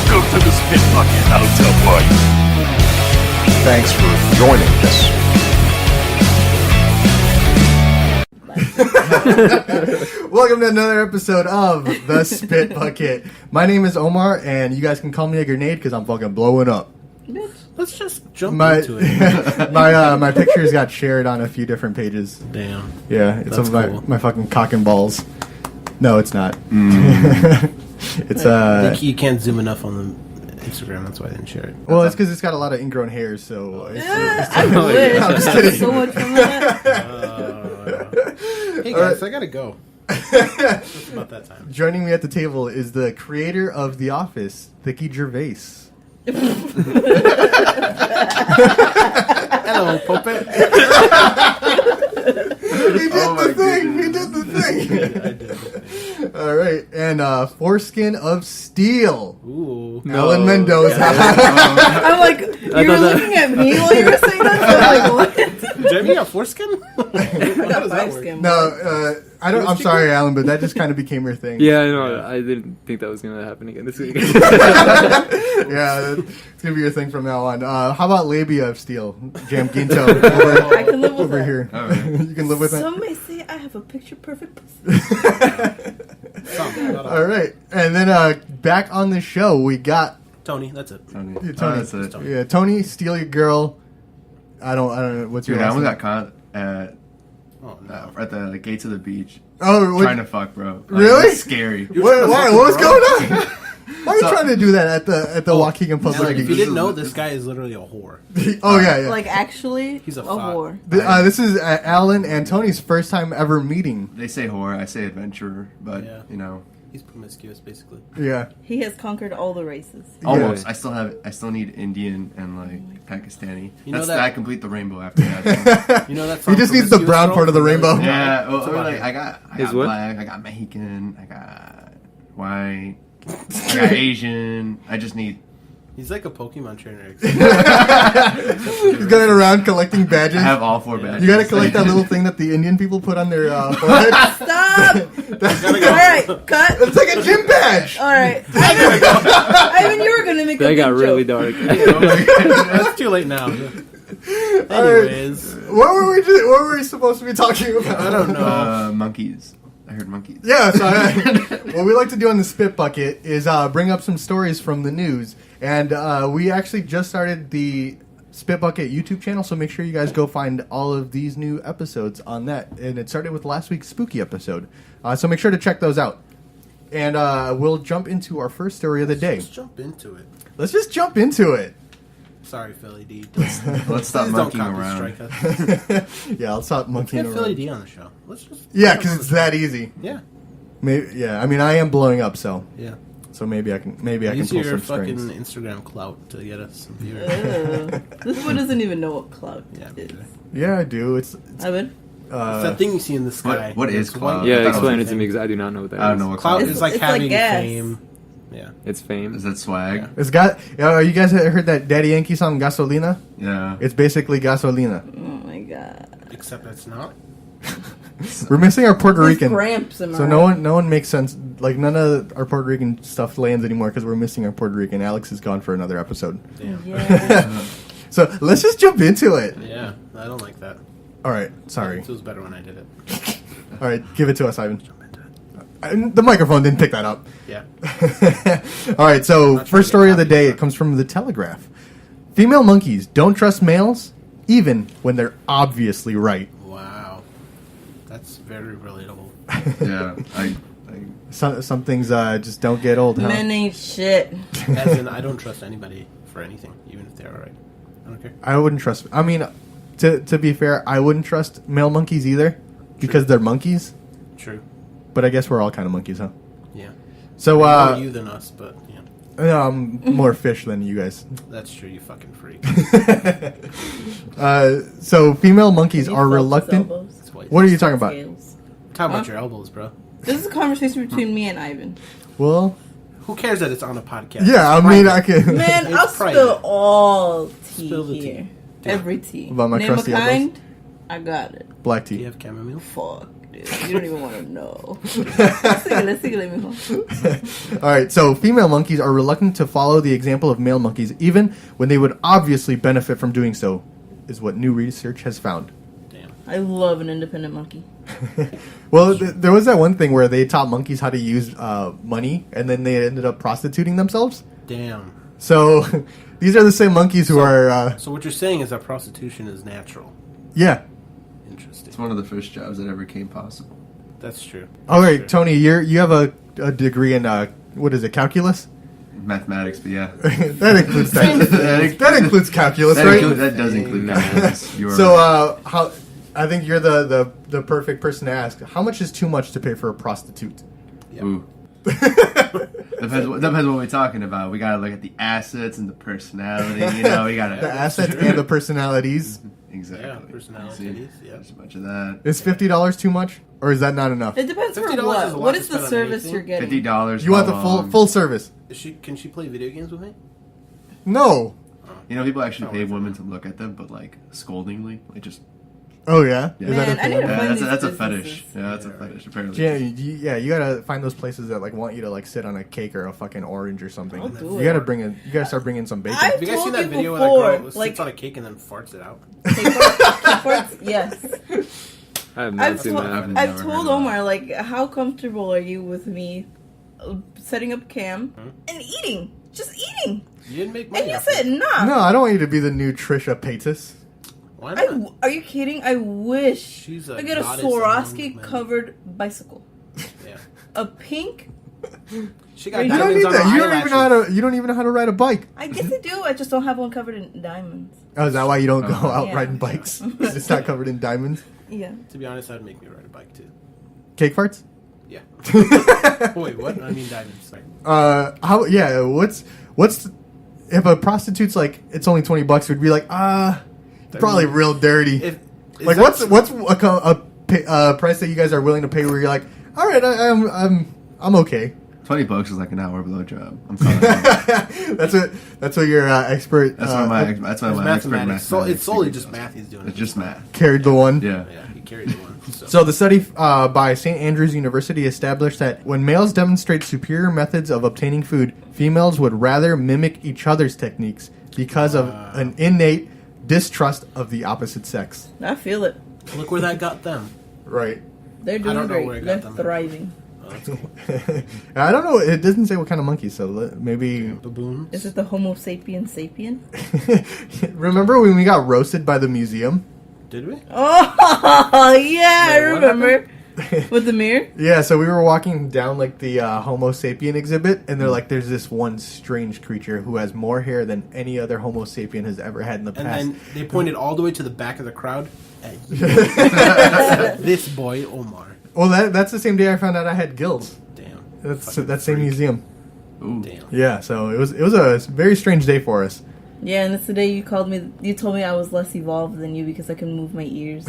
Welcome to the Spit Bucket, Hotel Boy. Thanks for joining us. Welcome to another episode of The Spit Bucket. My name is Omar, and you guys can call me a grenade because I'm fucking blowing up. Let's just jump into it. my pictures got shared on a few different pages. Damn. Yeah, it's That's of cool. my fucking cock and balls. No, it's not. It's I think you can't zoom enough on the Instagram. That's why I didn't share it. Well, it's because it's got a lot of ingrown hairs, so. I wish. I'm just kidding. So much from that. Hey guys, I gotta go. It's about that time. Joining me at the table is the creator of The Office, Vicky Gervais. Hello, puppet. He did the thing. I did. All right, and Foreskin of Steel, Ooh. Ellen Mendoza. I'm like, you were looking at me while you were saying that? So I'm like, what? Jamie got foreskin? How does that work? No, I don't. I'm sorry, Alan, but that just kind of became your thing. Yeah, I know. I didn't think that was gonna happen again this week. Yeah, it's gonna be your thing from now on. How about Labia of Steel, Jam Ginto? I can live with over that. here. You can live with it. Some may say I have a picture-perfect pussy. All right, and then back on the show we got Tony, that's it. Tony. That's it. Tony. Yeah, Tony, Steal Your Girl. I don't know what's Dude, your I last almost name? got caught at Oh, no. at the gates of the beach Oh, what, trying to fuck, bro. Like, Really? It's scary. why? What was going on? Why are you So- trying to do that at the Waukegan Public Alan, if you Beach? didn't know, this guy is literally a whore. Oh yeah. Like, actually, He's a whore. This is Alan and Tony's first time ever meeting. They say whore, I say adventurer, but Yeah. you know, He's promiscuous, basically. Yeah. He has conquered all the races. almost. I still need Indian and like Pakistani. You know That's that- I complete the rainbow after that. You know that He song, just needs the Promiscuous brown Girl? part of the rainbow. Yeah, It's or about like him. I got His what? black, I got Mexican, I got white, I got Asian. I just need. He's like a Pokemon trainer. He's going around collecting badges. I have all 4 badges. You gotta collect that little thing that the Indian people put on their forehead. Stop! Alright, cut. It's like a gym badge. Alright. Ivan, you were going to make a That got good really joke. dark. It's too late now. Anyways, What were we supposed to be talking about? I don't know. Monkeys. I heard monkeys. Yeah, so what we like to do on the Spit Bucket is bring up some stories from the news. And we actually just started the Spit Bucket YouTube channel, so make sure you guys go find all of these new episodes on that. And it started with last week's spooky episode. So make sure to check those out. And we'll jump into our first story of the day. Let's jump into it. Let's just jump into it. Sorry, Philly D. Let's stop Please don't monkeying copy around. strike us. Yeah, I'll stop Let's monkeying get Philly around. D on the show. Let's just Yeah, because it's that easy. Yeah, Maybe, yeah, I mean, I am blowing up, so yeah. maybe I can Use pull your some fucking strings. Instagram clout to get us some viewers. This one doesn't even know what cloud Yeah, is. Yeah, I do. It's Ivan? It's that thing you see in the sky. what is It's clout? white. Yeah, I thought it explain was it to me because I do not know what that is. I don't know what Clout clout is is. like It's like having gas. fame. Yeah. It's fame. Is that swag? It's got. You guys heard that Daddy Yankee song "Gasolina"? Yeah. It's basically gasolina. Oh my god. Except it's not. We're missing our Puerto There's Rican, cramps in my so no one makes sense. Like none of our Puerto Rican stuff lands anymore because we're missing our Puerto Rican. Alex is gone for another episode. Damn. Yeah. So let's just jump into it. Yeah, I don't like that. All right, sorry. It was better when I did it. All right, give it to us, Ivan. The microphone didn't pick that up. Yeah. All right, so Not trying first to story of the copy day, that. it comes from the Telegraph. Female monkeys don't trust males, even when they're obviously right. Wow. That's very relatable. Yeah. Some things just don't get old, huh? Men ain't shit. As in, I don't trust anybody for anything, even if they're alright. I don't care. I wouldn't trust. I mean, to be fair, I wouldn't trust male monkeys either because they're monkeys. True. But I guess we're all kind of monkeys, huh? Yeah. So, More you than us, but yeah. I'm more fish than you guys. That's true, you fucking freak. So female monkeys He are felt his reluctant. elbows. It's white. What are you talking about? Scales. Talk about your elbows, bro. This is a conversation between me and Ivan. Well, Who cares that it's on a podcast? yeah, I It's mean, private. I can. Man, It's I'll private. spill all tea Spill the here. tea. Every tea. About my Name crusty a elbows? kind, I got it. Black Do you tea. have chamomile? Fuck. dude. You don't even want to know. Síguele, mijo. All right, so female monkeys are reluctant to follow the example of male monkeys, even when they would obviously benefit from doing so, is what new research has found. Damn. I love an independent monkey. Well, there was that one thing where they taught monkeys how to use money, and then they ended up prostituting themselves. Damn. So these are the same monkeys who are... So what you're saying is that prostitution is natural. yeah. Interesting. It's one of the first jobs that ever came possible. That's true. All right, That's true. Tony, you have a degree in, what is it, calculus? Mathematics, but yeah. That includes that includes calculus, That, right? that does include calculus. You are So, right. how? I think you're the perfect person to ask. How much is too much to pay for a prostitute? Yeah. Ooh. Depends what we're talking about. We gotta look at the assets and the personality. You know, we gotta The assets and the personalities. exactly. Yeah, personalities, See? yeah. There's a bunch of that. Is $50 too much, or is that not enough? It depends for $50 is a what. lot What to is the spend on service anything. you're getting? $50. You want the how full long? full service? Can she play video games with me? No. You know, people actually Oh, pay wait. women to look at them, but like scoldingly, like just. Oh yeah. Yeah. Is that Man, a I need thing? to Yeah, find that's these a fetish. businesses. Yeah, that's a Yeah, right. fetish. Apparently. Yeah, you gotta find those places that like want you to like sit on a cake or a fucking orange or something. I'll do You it. gotta start bringing some bacon. I've Have you guys seen told that you video before, where that girl like- sits on a cake and then farts it out? Yes. I have not I've seen told, that happen. I've I've never told heard of Omar, like, how comfortable are you with me setting up cam and eating? Just eating. You didn't make money. And you off it. said, nah. No, I don't want you to be the new Trisha Paytas. Why not? Are you kidding? I wish She's a I get a goddess among Swarovski men. covered bicycle. Yeah. A pink. She got You don't diamonds need on her that. You don't even know eyelashes. how to. You don't even know how to ride a bike. I guess I do. I just don't have one covered in diamonds. Oh, is that why you don't go Oh. out Yeah. riding bikes? It's not covered in diamonds. Yeah. To be honest, that'd make me ride a bike too. Cake farts? Yeah. Wait, what? I mean diamonds. Sorry. How? Yeah. What's if a prostitute's like it's only $20? We'd be like, probably real dirty. Is Like that- what's a price that you guys are willing to pay where you're like, all right, I'm okay. $20 is like an hour blowjob. I'm sorry. That's what your expert. That's why my It's expert in mathematics. mathematics. It's solely just math he's doing. It's just math. carried the one. Yeah. Yeah, he carried the one. So the study by St. Andrews University established that when males demonstrate superior methods of obtaining food, females would rather mimic each other's techniques because of an innate distrust of the opposite sex. I feel it. Look where that got them. Right. They're don't doing know where great. it They're got them. thriving. Oh, that's cool. I don't know. It doesn't say what kind of monkey, so maybe. Baboons. Is it the Homo sapien sapien? Remember when we got roasted by the museum? Did we? Oh, yeah, I Wait, what remember. With the mirror? Yeah, so we were walking down like the Homo sapien exhibit, and they're like, "There's this one strange creature who has more hair than any other Homo sapien has ever had in the And past." then they pointed all the way to the back of the crowd. At you. This boy, Omar. Well, that's the same day I found out I had gills. Damn. That's Fucking that same freak. museum. Ooh. Damn. Yeah, so it was a very strange day for us. Yeah, and that's the day you called me. You told me I was less evolved than you because I can move my ears.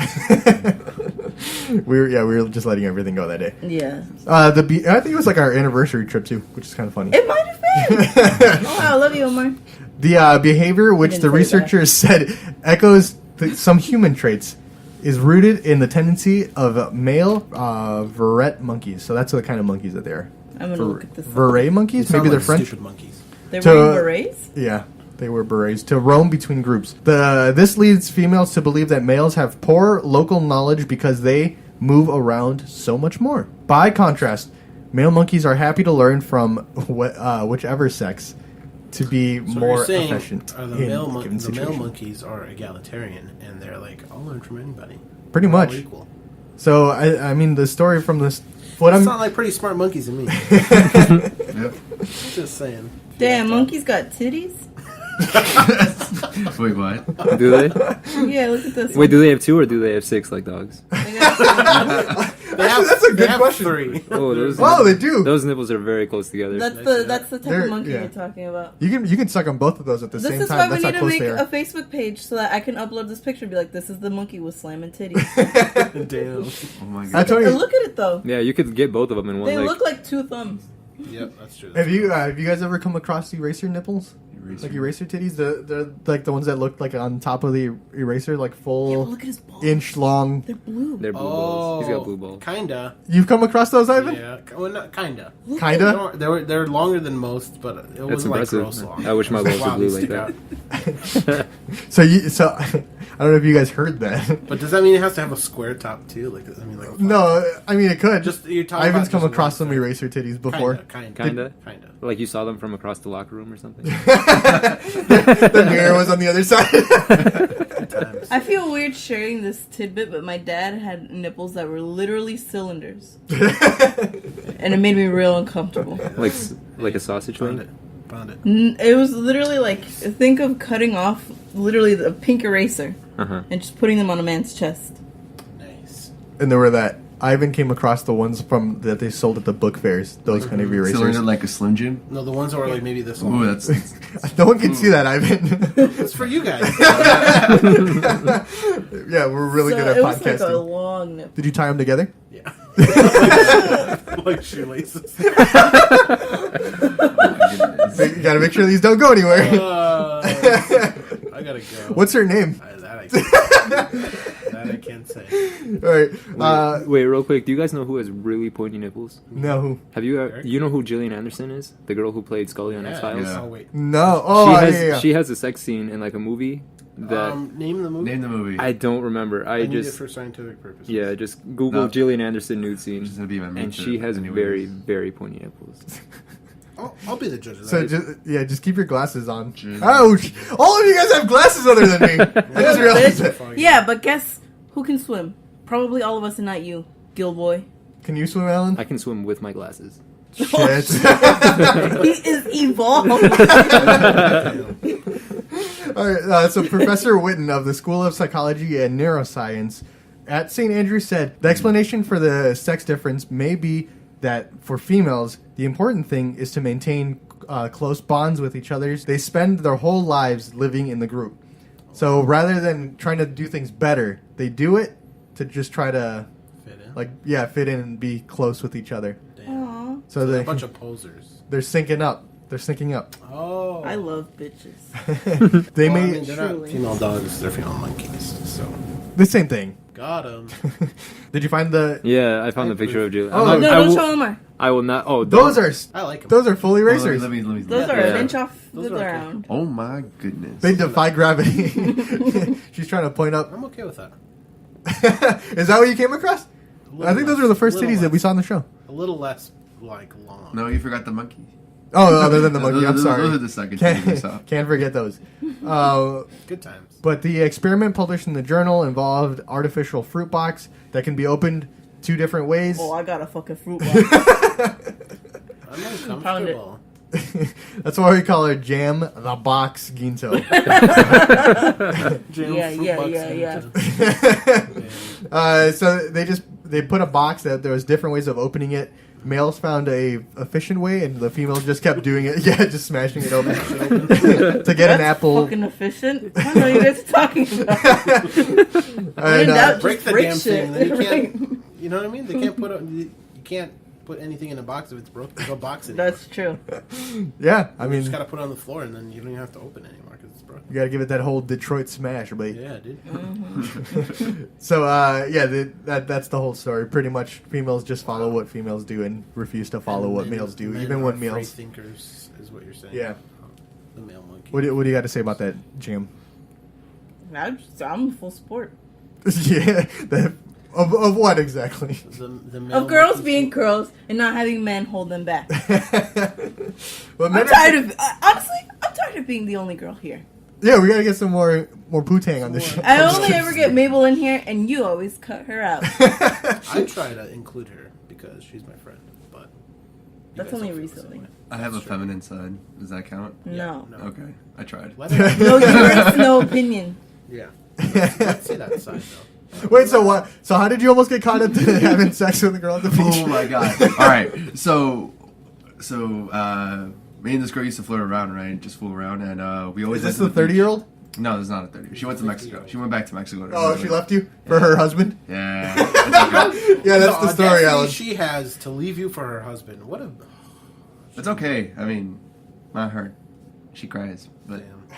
we were just letting everything go that day. Yeah. I think it was like our anniversary trip too, which is kind of funny. It might have been. Oh, wow, I love you, Omar. The behavior which didn't the say that. researchers said echoes some human traits is rooted in the tendency of male verret monkeys. So that's the kind of monkeys that they are. I'm going to look at this. Verret monkeys? Sound Maybe they're like French? Stupid monkeys. They're to- wearing berets? Yeah, they were berets. To roam between groups. This leads females to believe that males have poor local knowledge because they move around so much more. By contrast, male monkeys are happy to learn from whichever sex to be So more you're saying efficient are the in male, a given the male situation. monkeys are egalitarian, and they're like, I'll learn from anybody. Pretty We're all much. equal. So, I mean, the story from this... What It's I'm... not like pretty smart monkeys to me. Yep. Just saying. Damn, monkeys got titties? Wait, what? Do they? Yeah, look at this. Wait, do they have 2 or do they have 6 like dogs? They got- That's a they good have question. 3. Oh, those. Oh, they do. Those nipples are very close together. that's the type They're- of monkey yeah. you're talking about. You can suck on both of those at the This same is time. why we That's how need to close make they a are. Facebook page so that I can upload this picture and be like, this is the monkey with slamming titties. Damn. Oh my I god. told you. Look at it though. Yeah, you could get both of them in one They leg. look like two thumbs. Yep, that's true. Have you guys ever come across eraser nipples? Like eraser titties? They're like the ones that look like on top of the eraser, like Yeah, but full look at his balls. inch long. They're blue. They're blue balls. He's got blue balls. Kinda. You've come across those, Ivan? Yeah. Well, not kinda. Kinda? They're longer than most, but it That's wasn't like impressive. gross long. I wish my balls Wow, were blue they like stick that. out. So I don't know if you guys heard that. But does that mean it has to have a sure top too? Like I mean, like No, I mean it could. Just you're talking Ivan's about come just across one some thing. eraser titties before. Kinda? Kinda. Like you saw them from across the locker room or something? The mirror was on the other side. Times. I feel weird sharing this tidbit, but my dad had nipples that were literally cylinders. And it made me real uncomfortable. like a sausage Found wing? it. Found it. It was literally like, think of cutting off literally the pink eraser Uh-huh. and just putting them on a man's chest. Nice. And there were that. Ivan came across the ones from that they sold at the book fairs. Those kind of erasers. Cylinder like a Slim Jim. No, the ones that were like maybe this long. Ooh, that's No one can see that, Ivan. It's for you guys. Yeah, we're really So good at it was like a podcasting. long nipple. Did you tie them together? Yeah. Like shoelaces. You gotta make sure these don't go anywhere. I gotta go. What's her name? That I can't say. All right. Wait, real quick. Do you guys know who has really pointy nipples? No. Have you you know who Gillian Anderson is? The girl who played Scully on X-Files? Yeah. Oh wait. No. Oh, She has a sex scene in like a movie that Name the movie. name the movie. I don't remember. I need it just for scientific purposes. yeah, just Google No. Gillian Anderson nude scene, Which is gonna be my and answer she has anyways. very very pointy nipples. I'll be the judge of that. So just keep your glasses on. Ouch! All of you guys have glasses other than me. I just realized it. Yeah, but guess who can swim? Probably all of us and not you, Gilboy. Can you swim, Alan? I can swim with my glasses. Shit. He is evolved. All right, so Professor Witten of the School of Psychology and Neuroscience at St. Andrews said the explanation for the sex difference may be that for females, the important thing is to maintain close bonds with each other. They spend their whole lives living in the group. So rather than trying to do things better, they do it to just try to fit in and be close with each other. Aw, So they a bunch of posers. they're syncing up. They're syncing up. Oh. I love bitches. They Well, I may mean, they're not Truly. female dogs, they're female monkeys. So the same thing. got them. Did you find the? Yeah, I found the picture of Gillian. Oh, I'm No, not- I don't will- show him more. I will not. Oh, Those don't. are I like them. those are full erasers. Let me Those are Yeah. an inch off the Those are okay. ground. Oh my goodness. They defy gravity. She's trying to point up. I'm okay with that. Is that what you came across? I think those were the first Little titties that we less. saw on the show. A little less like long. No, you forgot the monkey. Oh, other than the monkey. I'm Those sorry. are the second titties we saw. Can't forget those. Good times. But the experiment published in the journal involved artificial fruit box that can be opened two different ways. Oh, I got a fucking fruit box. I'm uncomfortable. That's why we call her Jam the Box Ginto. Jam Yeah, fruit yeah, box yeah, and- So they put a box that there was different ways of opening it. Males found a efficient way, and the females just kept doing it. Yeah, just smashing it open to get an apple. Fucking efficient. I don't know what you guys are talking about. And, doubt- Break Just the break damn shit. thing. Then you can't. You know what I mean? They can't put. You can't put anything in a box if it's broken. There's no box in it. That's true. yeah, I You mean, just gotta put it on the floor, and then you don't even have to open it anymore because it's broken. you gotta give it that whole Detroit smash, but Yeah, dude. so that's the whole story. Pretty much, females just follow what females do and refuse to follow what Men- males do, men even are when free males. thinkers is what you're saying. Yeah. The male monkey. What do you got to say about that, Jim? I'm full sport. Yeah, of what exactly? The male Of girls monkey being shit. girls and not having men hold them back. Well, I'm men are- tired of honestly. I'm tired of being the only girl here. Yeah, we gotta get some more Poo-Tang on this show. I only ever get Mabel in here, and you always cut her out. I try to include her because she's my friend, but you That's guys only don't feel the same recently. way. I have a That's true. feminine side. Does that count? No. No. Okay, I tried. Let her- No yours, no opinion. yeah. Let's see that side though. Wait, so what? So how did you almost get caught into having sex with a girl at the beach? Oh my god! All right, so me and this girl used to flirt around, right? Just fool around, and we always. Is this went the to beach. 30-year-old? No, this is not a 30. She went to Mexico. She went back to Mexico. Oh, she left you for her husband? Yeah. That's okay. Yeah, that's the story, audacity Alan. she has to leave you for her husband. What a. It's okay. I mean, not her. she cries, but Damn.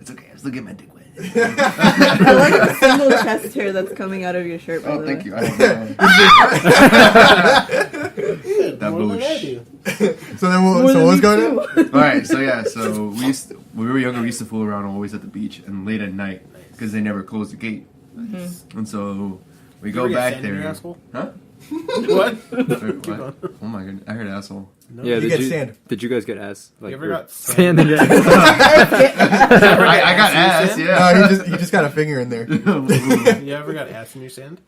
it's okay. I still get my dick wet. I like the single chest hair that's coming out of your shirt. By Oh, the thank way. you. I don't know. That More than I bullshit. do. So then, what was going on? All right, so when we were younger, we used to fool around always at the beach and late at night because they never closed the gate. And so we go You ever get back sand in your there. asshole? Huh? What? What? Oh my god, I heard asshole. No. Yeah, You get sand. Did you guys get ass? Like, You ever or got sand in your ass? I got ass, yeah. No, he just got a finger in there. You ever got ass in your sand?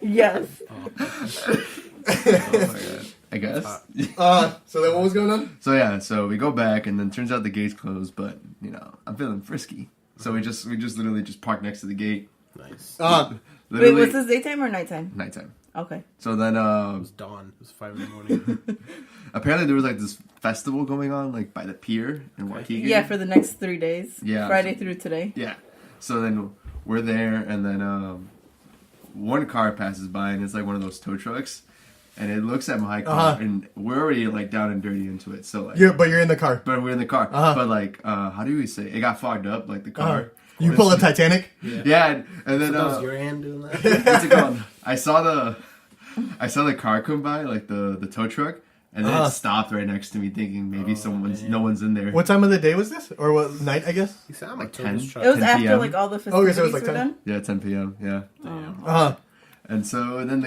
Yes. Oh my god. I guess. So then what was going on? So yeah, so we go back and then turns out the gate's closed, but you know, I'm feeling frisky. So we just literally just park next to the gate. Nice. Wait, Literally was this daytime or nighttime? nighttime. Okay. So then It was dawn. It was 5 in the morning. apparently there was like this festival going on like by the pier in Waikiki. Yeah, for the next 3 days. Yeah. Friday through today. Yeah. So then we're there, and then one car passes by, and it's like one of those tow trucks, and it looks at my car, and we're already like down and dirty into it. So like, But you're in the car. but we're in the car. But like, how do we say? It got fogged up, like the car. You pull a Titanic. Yeah, and then That was your hand doing that? what's it called? I saw the car come by, like the tow truck, and then it stopped right next to me, thinking maybe no one's in there. What time of the day was this? Or what night, I guess? You sound like 10? Toby's It was 10 after PM? like all the Oh, okay, festivities so it was like were 10? done. Yeah, 10 p.m. Yeah. Uh-huh. And then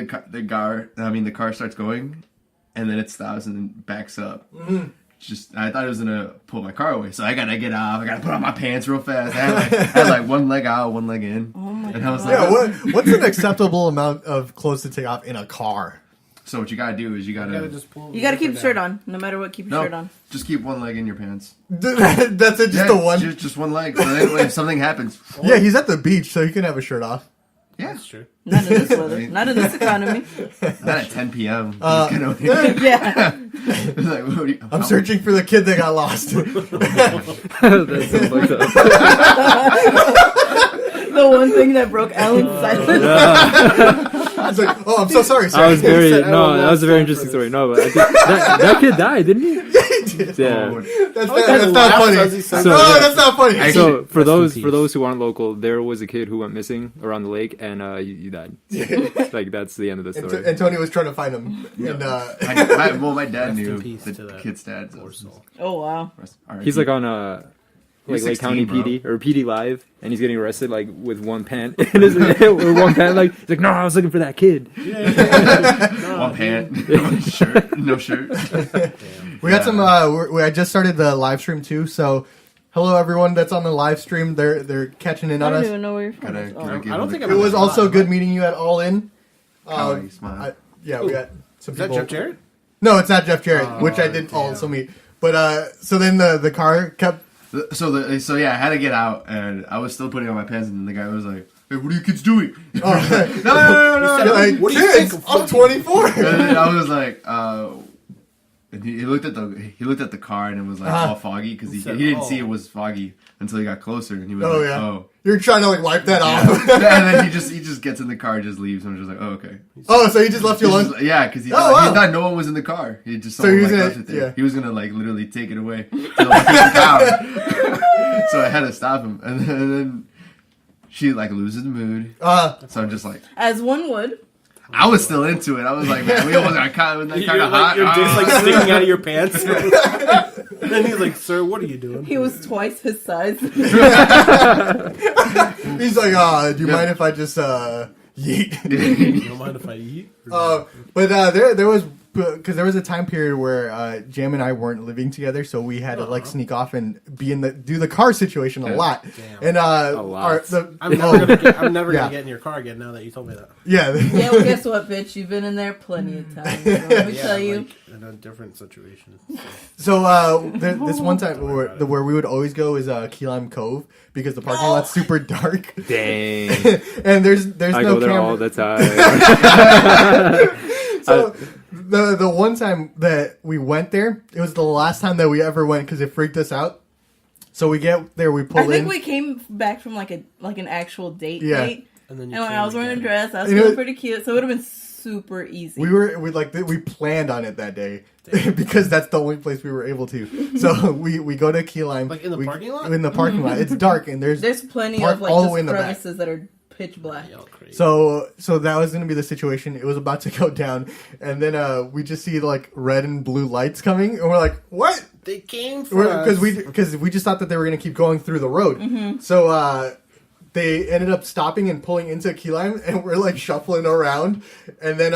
the car starts going, and then it stops and then backs up. I thought it was gonna pull my car away, so I gotta get off. I gotta put on my pants real fast. I had like one leg out, one leg in, and I was like, Yeah, what's an acceptable amount of clothes to take off in a car? So what you gotta do is you You gotta gotta just pull. You gotta keep the the shirt on, no matter what. Keep your shirt on. just keep one leg in your pants. That's it, just the one? just one leg. So then if something happens, Yeah, he's at the beach, so he can have a shirt off. yeah, That's true. Not in this weather. Not in this economy. not at 10 p.m. Yeah. Like, what do you- I'm searching for the kid that got lost. That's so fucked up. The one thing that broke Alan's silence. He's like, oh, I'm so sorry, sir. I was very said, I don't that know was a very for interesting this. story. No, but I think that kid died, didn't he? Yeah. That's not funny. So- No, that's not funny. So for Rest in those peace. who aren't local, there was a kid who went missing around the lake, and you died. Like that's the end of the story. And Tony was trying to find him. And, my dad Rest in knew peace to the that kid's dad. poor soul. Oh wow. He's like on was Lake 16, County bro. PD or PD Live, and he's getting arrested like with one pant in his or one pant. Like he's like, no, I was looking for that kid. one pant, no shirt, no shirt. we got some. I just started the live stream too. So, hello everyone that's on the live stream. They're catching in I on don't us. even know where you're from. Gotta- Oh. gotta give I don't him think the- It was also good meeting you at All In. Kyle, smile. Yeah, we got some Is that people. Jeff Jarrett? No, it's not Jeff Jarrett, which I did also meet. But so then the car kept. So yeah, I had to get out, and I was still putting on my pants, and the guy was like, "Hey, what are you kids doing?" Oh, No. you're like, What do you kids, think of I'm 24. And then I was like, and he looked at the car, and it was like all foggy because he said, didn't "Oh." see it was foggy until he got closer, and he was Oh like, yeah, "Oh." you're trying to like wipe that Yeah. off. And then he just gets in the car, and just leaves, and I'm just like, "Oh, okay." Oh, so he just left you alone. Yeah, because he, Oh, thought- wow. he thought no one was in the car. He just So someone, he was like, gonna- left it there. yeah. He was gonna like literally take it away to like get the power. So I had to stop him, and then she like loses the mood. So I'm just like, As one would. I was still into it. I was like, man, we almost got caught. It was kind of hot. Your dick's like sticking out of your pants. And then he's like, "Sir, what are you doing?" He was twice his size. He's like, do you mind if I just yeet? You don't mind if I eat? But there was because there was a time period where Jam and I weren't living together, so we had to like sneak off and do the car situation a lot. Damn. And lot. I'm never Yeah. gonna get in your car again now that you told me that. yeah. Yeah, well, guess what, bitch? You've been in there plenty of times. So let me tell you. Like, in a different situation. So this one time where we would always go is Key Lime Cove because the parking lot's super dark Dang, and there's I no go there camera. all the time. So the one time that we went there, it was the last time that we ever went because it freaked us out. So we get there, we pull I in. think we came back from like an actual date Yeah. date. And then And when I was wearing a dress, I was And it feeling was- pretty cute. So it would have been super easy. We planned on it that day because that's the only place we were able to. So we go to Key Lime, Like in the parking lot? In the parking lot, it's dark and there's plenty park of like all the just way in the back. crevices that are pitch black. Y'all crazy. So that was gonna be the situation. It was about to go down, and then we just see like red and blue lights coming, and we're like, "What?" They came for us. Because we just thought that they were gonna keep going through the road. Mm-hmm. So they ended up stopping and pulling into Key Lime, and we're like shuffling around, and then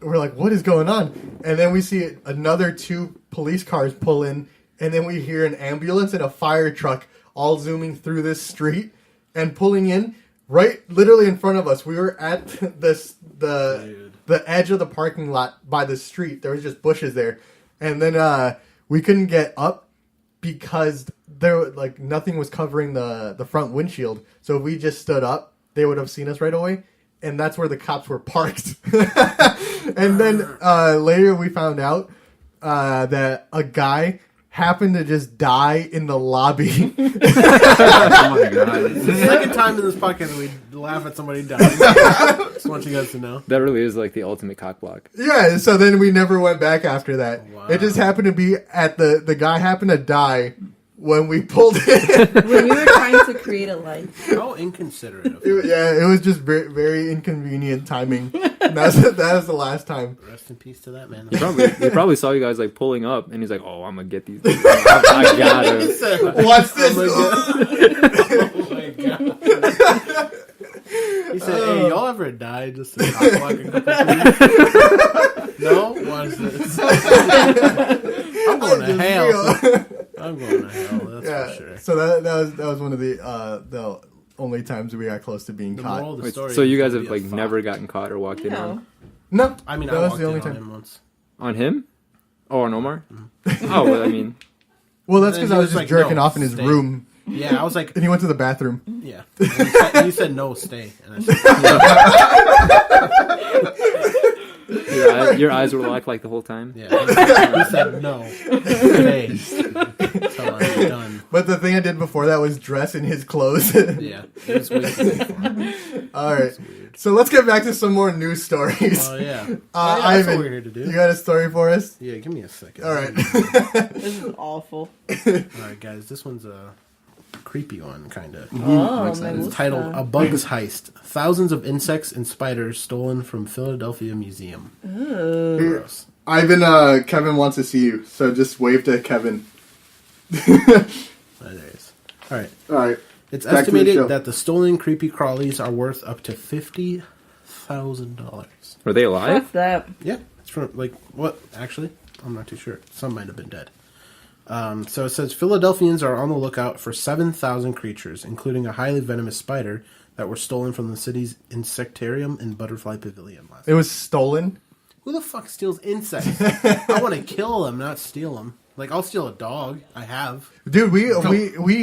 we're like, "What is going on?" And then we see another 2 police cars pull in, and then we hear an ambulance and a fire truck all zooming through this street and pulling in. Right, literally in front of us. We were at the edge of the parking lot by the street. There was just bushes there, and then we couldn't get up because there like nothing was covering the front windshield. So if we just stood up, they would have seen us right away, and that's where the cops were parked. And then later we found out that a guy happened to just die in the lobby. Oh my god. It's the second time in this podcast that we laugh at somebody dying. Just want you guys to know. That really is like the ultimate cock block. Yeah, so then we never went back after that. Wow. It just happened to be at the guy happened to die when we pulled in. When we were trying to create a life. How inconsiderate of you. It was just very, very inconvenient timing. That was the last time. Rest in peace to that man. He probably saw you guys like pulling up, and he's like, "Oh, I'm gonna get these. I gotta." Watch this. Oh my god. He said, "Hey, y'all ever died just to cock block a couple people?" No? Watch this. I'm going to hell. I'm going to hell, that's for sure. So that was one of the only times we got close to being The caught. moral of the story So you is guys to have be a like fuck. never gotten caught or walked in No. No, I mean, that I was walked the only in on time. him once. on him. Oh, on Omar. Oh, well, I mean, Well, that's And because he I was was just like, jerking no, off in his stay. room, Yeah, I was like, and he went to the bathroom. yeah. And you said no, stay. And I said, your eyes were locked like the whole time. yeah. He said no, stay. Until I'm done. But the thing I did before that was dress in his clothes. Yeah, it was way too late for him. All right, so let's get back to some more news stories. Oh yeah. That's Ivan, what we're here to do. you got a story for us? Yeah, give me a second. All right. This is awful. Alright, guys, this one's a creepy one, kind of. Oh, excited. me It's gusta. titled A Bug's Heist. Thousands of insects and spiders stolen from Philadelphia Museum. Gross. Ivan, Kevin wants to see you, so just wave to Kevin. There it is. Alright. All right. It's Back to the show. estimated that the stolen creepy crawlies are worth up to $50,000. Were they alive? Fuck that. Yeah. It's from, like, what? Actually, I'm not too sure. Some might have been dead. So it says Philadelphians are on the lookout for 7,000 creatures, including a highly venomous spider that were stolen from the city's insectarium and butterfly pavilion last It was stolen. Who the fuck steals insects? I want to kill them, not steal them. Like, I'll steal a dog. I have. Dude, we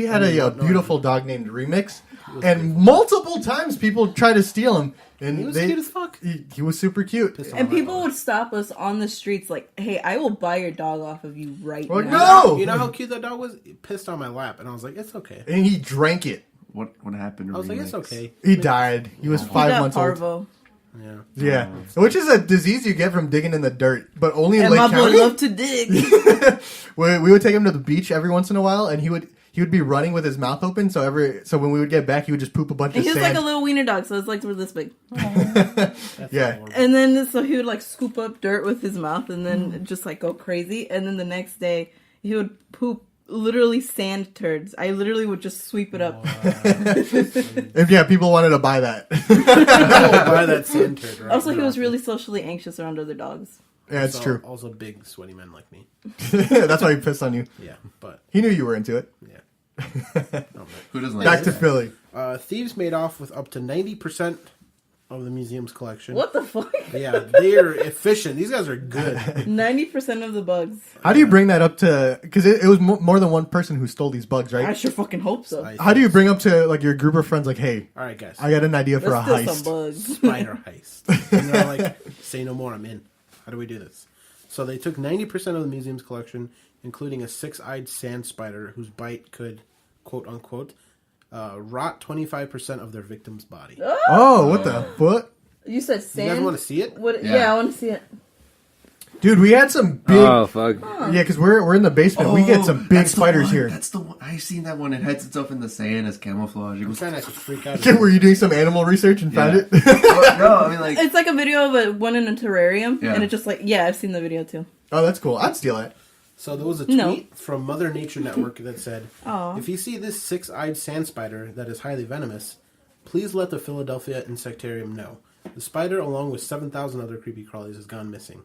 had a beautiful dog named Remix, and multiple times people try to steal him, and He was cute as fuck. He was super cute. Pissed And on my people dog. would stop us on the streets like, hey, I will buy your dog off of you right We're now. no! You know how cute that dog was? He pissed on my lap, and I was like, it's okay. And he drank it. What happened? To I was like, Remix? it's okay. He died. He was He 5 got months old. parvo. Yeah. Yeah, which is a disease you get from digging in the dirt, but only in And Lake my boy County. loved to dig. we would take him to the beach every once in a while, and he would be running with his mouth open. So when we would get back, he would just poop a bunch And of he was sand. like a little wiener dog, so his legs were this big. That's Yeah. horrible. And then so he would like scoop up dirt with his mouth and then just like go crazy. And then the next day he would poop literally sand turds. I literally would just sweep it up. If people wanted to buy that. I will buy that sand turd right Also, he now. was really socially anxious around other dogs. Yeah, it's So, true. Also, big, sweaty men like me. That's why he pissed on you. Yeah, but, He knew you were into it. yeah. Who doesn't like Back it? to Philly. Thieves made off with up to 90% of the museum's collection. What the fuck? Yeah, they're efficient. These guys are good. 90% of the bugs. How do you bring that up to? Because it was more than one person who stole these bugs, I right? sure fucking hope so. How do you bring up to like your group of friends? Like, hey, All right, guys. I got an idea for Let's a steal some heist. bugs. Spider heist. And they're like, say no more, I'm in. How do we do this? So they took 90% of the museum's collection, including a 6-eyed sand spider whose bite could, quote unquote, rot 25% of their victim's body. Oh, what the foot? You said You sand. guys want to see it? What? Yeah. Yeah, I want to see it. Dude, we had some big. Oh fuck! Yeah, because we're in the basement. we get some big that's the spiders one. here. That's the one. I've seen that one. It hides itself in the sand as camouflage. It I'm goes, trying not to freak out. Were you doing some animal research and found Yeah. it? no, I mean like It's like a video of one in a terrarium, Yeah. and it just like I've seen the video too. Oh, that's cool. I'd steal it. So there was a tweet No. from Mother Nature Network that said, Aw. if you see this 6-eyed sand spider that is highly venomous, please let the Philadelphia Insectarium know. The spider, along with 7,000 other creepy crawlies, has gone missing.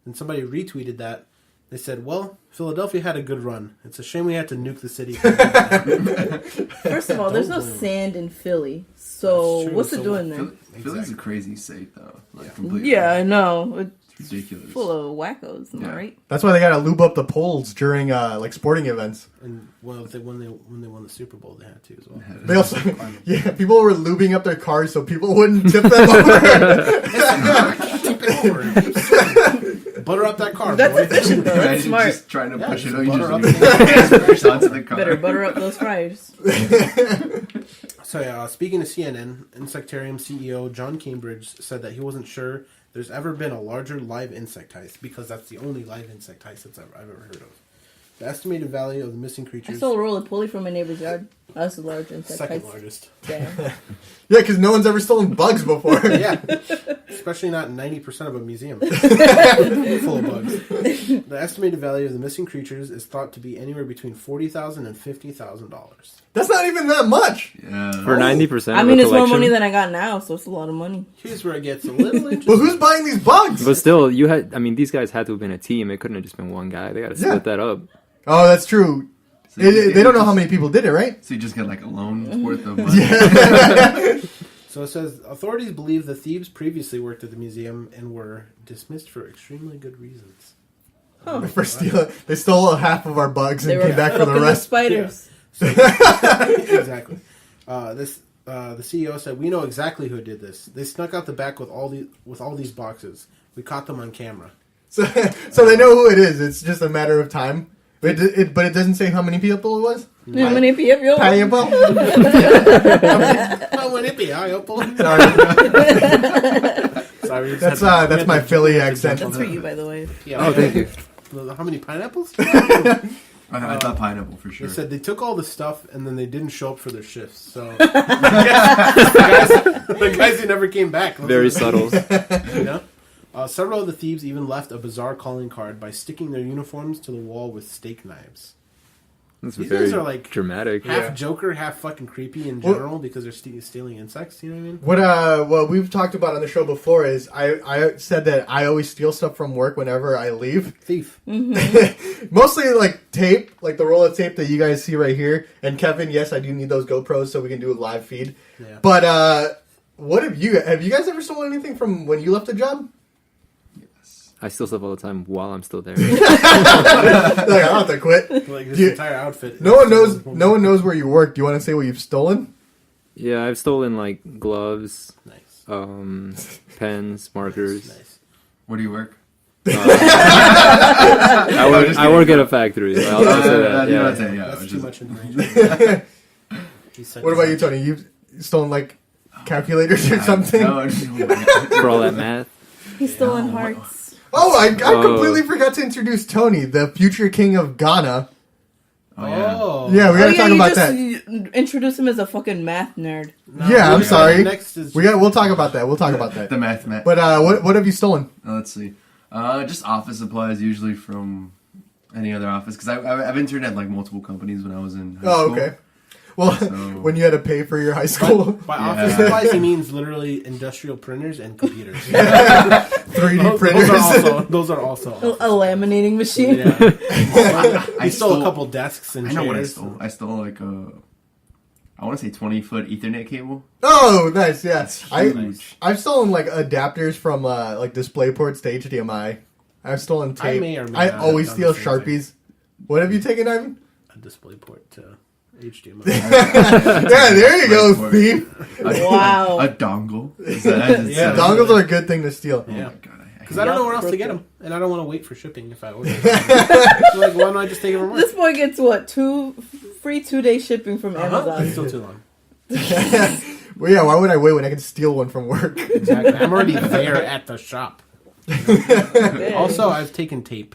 And somebody retweeted that. They said, well, Philadelphia had a good run. It's a shame we had to nuke the city. First of all, there's no blame 'em. sand in Philly, so That's true. what's So it doing there? Philly's a crazy state though. Like completely. Yeah, I know. It's ridiculous. Full of wackos, am I Yeah. right? That's why they gotta lube up the poles during like sporting events. And well, when they won the Super Bowl, they had to as well. They also, yeah, people were lubing up their cars so people wouldn't tip them over. Tip it over. Butter up that car, That's boy. efficient though. That's Imagine smart. just trying to Yeah, push just it. You butter up just the- transfers onto the car. Better butter up those fryers. So yeah, speaking of CNN, Insectarium CEO John Cambridge said that he wasn't sure there's ever been a larger live insect heist because that's the only live insect heist I've ever heard of. The estimated value of the missing I creatures, stole a roll of pulley from my neighbor's yard. That's a large insect. second heist. largest. Damn. Yeah, because no one's ever stolen bugs before. Yeah, especially not 90% of a museum full of bugs. The estimated value of the missing creatures is thought to be anywhere between $40,000 and $50,000. That's not even that much. Yeah. For 90%. I of mean, a it's more collection. money than I got now, so it's a lot of money. Here's where it gets a little But interesting. who's buying these bugs? But still, you had. I mean, these guys had to have been a team. It couldn't have just been one guy. They got to split Yeah. that up. Oh, that's true. So you They don't know how many people did it, right? So you just get like a loan's worth of money. So it says authorities believe the thieves previously worked at the museum and were dismissed for extremely good reasons. For stealing, they stole half of our bugs They and were came back for the fucking with rest. spiders. Exactly. The CEO said, "We know exactly who did this. They snuck out the back with all these boxes. We caught them on camera." So they know who it is. It's just a matter of time. But it doesn't say how many people it was. How many people? Payable? Sorry, That's my Philly accent. That's for you, by the way. Yeah. Oh, thank you. How many pineapples? I thought pineapple for sure. They said they took all the stuff and then they didn't show up for their shifts. So the guys who never came back. Very subtle. You know? Several of the thieves even left a bizarre calling card by sticking their uniforms to the wall with steak knives. That's These very guys are like dramatic. half Yeah. Joker, half fucking creepy in Well- general because they're stealing insects. You know what I mean? What we've talked about on the show before is I said that I always steal stuff from work whenever I leave. Thief. Mostly like tape, like the roll of tape that you guys see right here. And Kevin, yes, I do need those GoPros so we can do a live feed. Yeah. But what have you guys ever stolen anything from when you left a job? I steal stuff all the time while I'm still there. Like, I don't have to quit. Like this You- entire outfit. No one knows where you work. Do you want to say what you've stolen? Yeah, I've stolen like gloves, Nice. pens, markers. Nice. Where do you work? I work at a factory. I'll just say that. You Yeah. know what I'm saying, yeah, That's which too is- much information. He said What about you, that. Tony? You've stolen like calculators or something? No, oh my God. For all that math. He's stolen hearts. Oh, I Oh. completely forgot to introduce Tony, the future king of Ghana. Oh, yeah. Oh. Yeah, we gotta talk you about just that. introduce him as a fucking math nerd. No, Yeah, I'm sorry. Next is We'll talk about that. We'll talk about that. The math. But what have you stolen? Let's see. Just office supplies, usually from any other office. Because I've interned at like multiple companies when I was in high Oh, school. okay. Well, So- when you had to pay for your high school By Yeah. office supplies, he means literally industrial printers and computers. 3D printers. Those are also. A laminating machine. Yeah. I He stole a couple desks and I know what I chairs. stole. I stole like I want to say 20-foot Ethernet cable. Oh, nice. Yeah, That's huge. I've stolen like adapters from like display ports to HDMI. I've stolen tape. may or may I not have always done steal the same thing. Sharpies. What have you taken, Ivan? A display port to HDMI. Yeah, there you go, Port. thief. Wow. A dongle. Is that- Yeah. Dongles are a good thing to steal. Oh Yeah. my god. Because I don't know where else to get them, and I don't want to wait for shipping if I order. So, like, why don't I just take it from work? This boy gets what? Free 2-day shipping from That's Amazon. still too long. Well, yeah, why would I wait when I can steal one from work? Exactly. I'm already there at the shop. Also, I've taken tape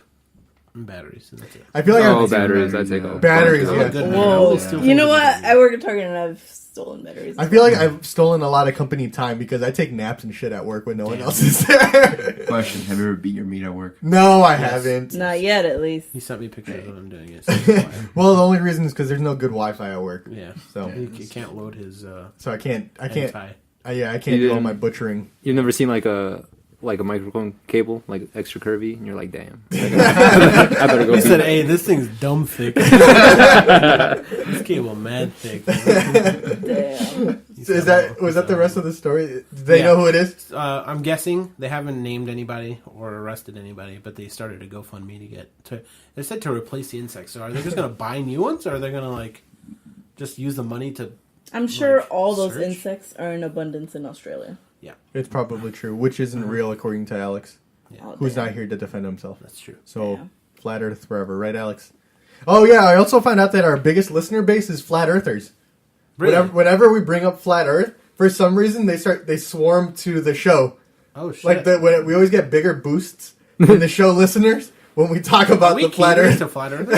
and batteries. And that's it. I feel like Oh, I've batteries. I take all. batteries. I'm a Yeah. good man. I Whoa. only steal You know things what? that I work at Target and I've stolen batteries. I feel like I've stolen a lot of company time because I take naps and shit at work when no one else is there. Question: have you ever beat your meat at work? No, I haven't. Not yet, at least. He sent me pictures of him doing it. So Well, the only reason is because there's no good Wi-Fi at work, yeah. so He can't load his so I can't. I You can't do all didn't- my butchering. You've never seen like a microphone cable, like extra curvy, and you're like, damn. I better go. He beat said, that. "Hey, this thing's dumb thick. This cable mad thick." Damn. Was that the rest of the story? Do they Yeah. know who it is? I'm guessing they haven't named anybody or arrested anybody, but they started a GoFundMe they said to replace the insects. So are they just going to buy new ones, or are they going to like just use the money to? I'm sure Like, all those search? insects are in abundance in Australia. It's probably true, which isn't real according to Alex, Oh, who's damn. not here to defend himself. That's true. So Yeah. flat Earth forever, right, Alex? Oh yeah, I also found out that our biggest listener base is flat earthers. Really? Whenever we bring up flat Earth, for some reason they swarm to the show. Oh shit! Like when we always get bigger boosts in the show listeners when we talk about we the flat catering Earth. to flat Earth.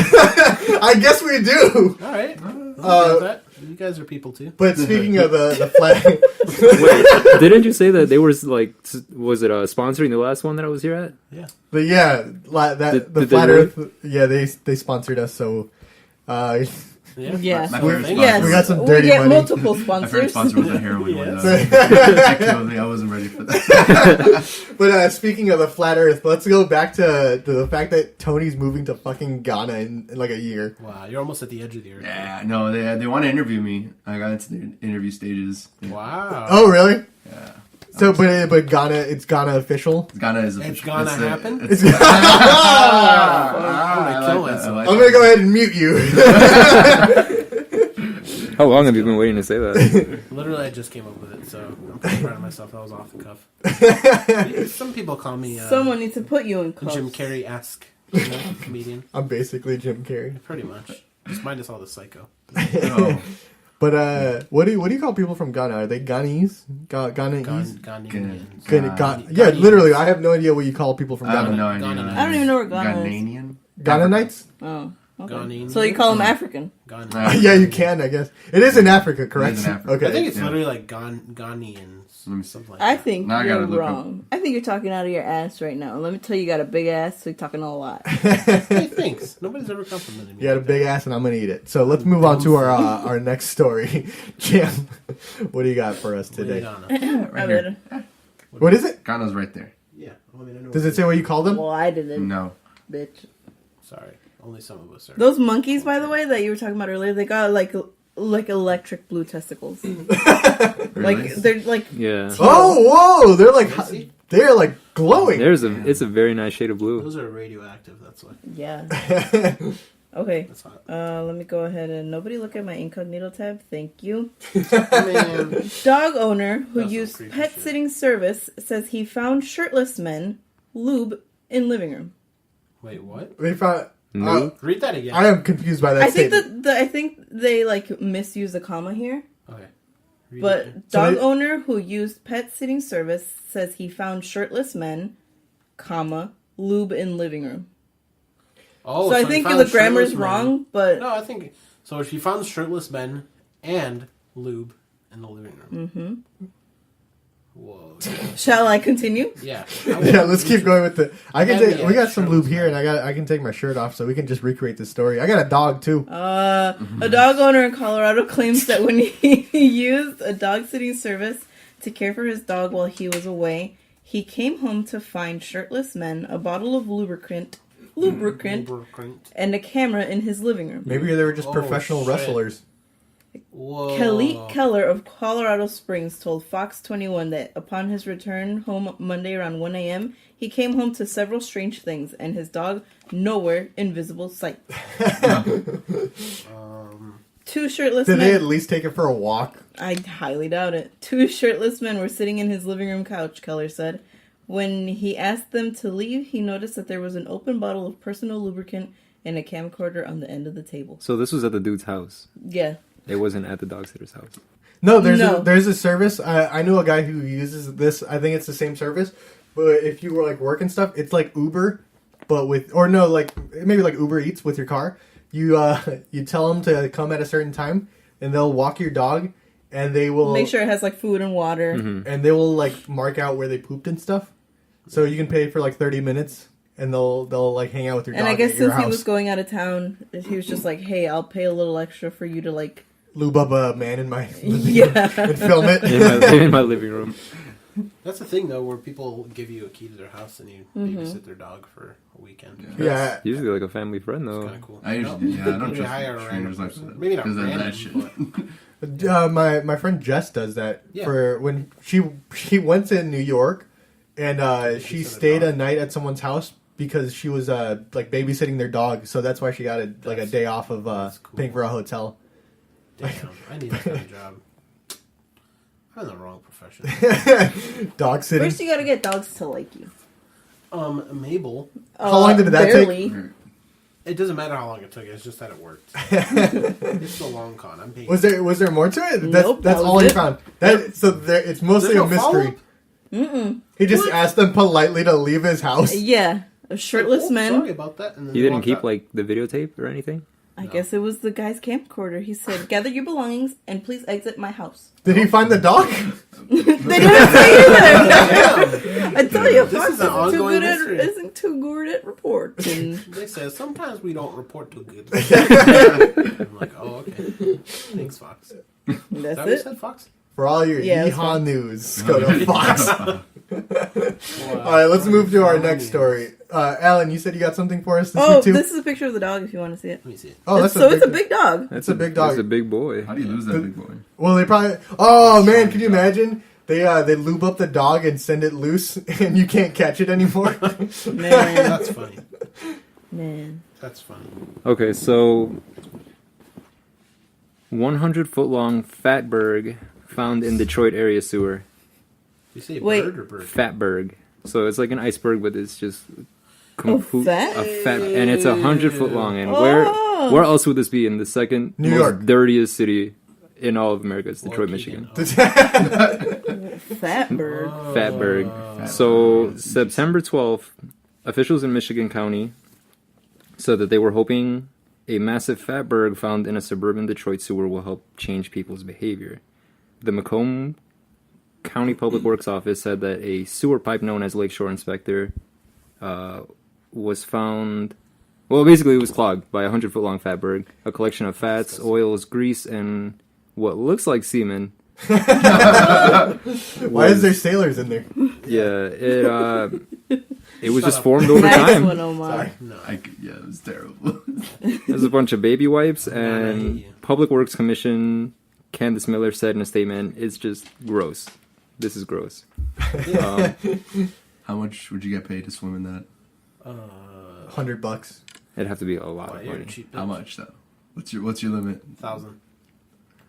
I guess we do. All right. That. You guys are people too. But speaking of the flat, Wait, didn't you say that they were like, was it sponsoring the last one that I was here at? Yeah. but yeah, Did the they flat really? Earth, yeah, they sponsored us. so. Yeah. Yes. My parents Yes. We got some We dirty get money. multiple My first sponsors. sponsor was a heroin one. Yes. That killed me. I wasn't ready for that. But speaking of the flat Earth, let's go back to the fact that Tony's moving to fucking Ghana in like a year. Wow, you're almost at the edge of the earth. Yeah, no, they want to interview me. I got into the interview stages. Wow. Oh, really? Yeah. So, but Ghana, it's Ghana official. Ghana is It's gonna happen? It's, I'm I gonna kill like that. I myself. like I'm that. gonna go ahead and mute you. How long have you been waiting to say that? Literally, I just came up with it, so I'm pretty proud of myself. That was off the cuff. Some people call me Someone needs to put you in cuffs. Jim Carrey-esque comedian. I'm basically Jim Carrey. Pretty much. Just minus all the psycho. Oh, But what do you call people from Ghana? Are they Ghanese? Ghanese? Ghanaians. Yeah, literally. I have no idea what you call people from I have Ghana. no idea. Ghana. I don't even know where Ghana is. Ghanaian? Ghanaites? Oh. Okay. Ghanaian. So you call them African. Ghanaian. Yeah, you can. I guess it is in Africa, correct? It is in Africa. Okay. I think it's Yeah. literally like Ghanaians. Let me see. Something like I that. think Now I you're gotta look wrong. I think you're talking out of your ass right now. Let me tell you, you got a big ass, so you're talking a lot. Hey, thanks. Nobody's ever complimented me. You got a big ass, and I'm gonna eat it. So let's move on to our next story. Jim, what do you got for us today? Ghana. Right here. What is it? Ghana's right there. Yeah. I mean, I know Does it say what you called them? Well, I didn't, No. bitch. Sorry. Only some of us are. Those monkeys, by the way, that you were talking about earlier, they got like electric blue testicles. Really? Like they're like Yeah. Oh, whoa! Fancy? They're like glowing. It's a very nice shade of blue. Those are radioactive, that's why. yeah. Okay. That's hot. Let me go ahead and nobody look at my incognito tab. Thank you. Man. Dog owner who That's some used creepy pet shit. sitting service says he found shirtless men lube in living room. Wait, what? They found. No. Read that again. I am confused by that I think statement. I think they like misuse the comma here. Okay. Read it. But So dog they- owner who used pet sitting service says he found shirtless men, comma, lube in living room. Oh, so I he think found the grammar's shirtless men. wrong, but No, I think so. She found shirtless men and lube in the living room. Mm-hmm. Whoa. shall I continue? Yeah. Yeah, let's keep going with the. I can Yeah, take. yeah, We got some shirtless lube here, and I can take my shirt off, so we can just recreate this story. I got a dog too. A dog owner in Colorado claims that when he used a dog sitting service to care for his dog while he was away, he came home to find shirtless men, a bottle of lubricant, and a camera in his living room. Maybe they were just Oh, professional shit. wrestlers. Whoa. Kelly Keller of Colorado Springs told Fox 21 that upon his return home Monday around 1 a.m., he came home to several strange things and his dog nowhere in visible sight. Two shirtless Did they at men. least take it for a walk? I highly doubt it. Two shirtless men were sitting in his living room couch, Keller said. When he asked them to leave, he noticed that there was an open bottle of personal lubricant and a camcorder on the end of the table. So this was at the dude's house. Yeah. It wasn't at the dog sitter's house. No, there's No. there's a service. I know a guy who uses this. I think it's the same service, but if you were like working stuff, it's like Uber, but with maybe like Uber Eats with your car. You you tell them to come at a certain time, and they'll walk your dog, and they will Make sure it has like food and water. and they will like mark out where they pooped and stuff. So you can pay for like 30 minutes, and they'll like hang out with your dog. And I guess at your since he house. was going out of town, he was just like, "Hey, I'll pay a little extra for you to like." Lube up a man in my Yeah. and film it. in my living room. That's the thing, though, where people give you a key to their house and you Mm-hmm. babysit their dog for a weekend. Yeah. Usually like a family friend It's though. kind of cool. I usually, I don't Maybe trust hire a strangers random like person. that. Maybe not Because of random, that shit. but My friend Jess does that Yeah. for when she went to New York, and she Babysat a stayed a dog. night at someone's house because she was like babysitting their dog. So that's why she got a day off of that's cool. paying for a hotel. damn, I need that kind of job. I'm in the wrong profession. Dog sitting. First, you gotta get dogs to like you. Mabel, How long did that take? barely. it doesn't matter how long it took. It's just that it worked. It's the long con. I'm paying. Was there more to it? Nope, that's that all was he it. found. It's mostly There's a no mystery. follow-up? He just asked them politely to leave his house. Yeah, a shirtless Oh, man. Sorry about that. And then You they didn't walked keep out. like the videotape or anything? I guess it was the guy's camcorder. He said, "Gather your belongings and please exit my house." Did he find the dog? They didn't say either. Damn. I tell you, This Fox is an ongoing mystery. isn't too good at reporting. They said sometimes we don't report too good. I'm like, oh, okay. Thanks, Fox. Is that That's what you it. said, Fox? For all your Yeah, that's yeehaw fine. news, go to Fox. Wow. All right, let's move to our next story. Alan, you said you got something for us this Oh, week too? this is a picture of the dog if you want to see it. Let me see it. Oh, It's a big dog. It's a big dog. That's a big boy. How do you lose that big boy? Well, they probably. Oh man, can you imagine? They lube up the dog and send it loose, and you can't catch it anymore. Man, That's funny. man. That's funny. Okay, so 100-foot long Fatburg found in Detroit area sewer. You say Wait. bird or bird? Fatburg. So it's like an iceberg, but it's just fat? a fat, and it's 100-foot long. And Oh. where else would this be in the second New most York. dirtiest city in all of America? It's Detroit, Or Michigan. Keegan. Fat bird. Fatburg. So September 12th, officials in Michigan County said that they were hoping a massive fatberg found in a suburban Detroit sewer will help change people's behavior. The Macomb County Public Works Office said that a sewer pipe known as Lakeshore Inspector was found. Well, basically, it was clogged by a 100-foot long fatberg, a collection of fats, oils, grease, and what looks like semen. Why is there sailors in there? Yeah, it was just up. formed over Nice time. one, Omar. No. Yeah, it was terrible. There's a bunch of baby wipes, I hate and you. Public Works Commission Candace Miller said in a statement, "It's just gross. This is gross." How much would you get paid to swim in that? $100. It'd have to be a lot Why, of you're money. cheap. How much though? What's your limit? 1,000.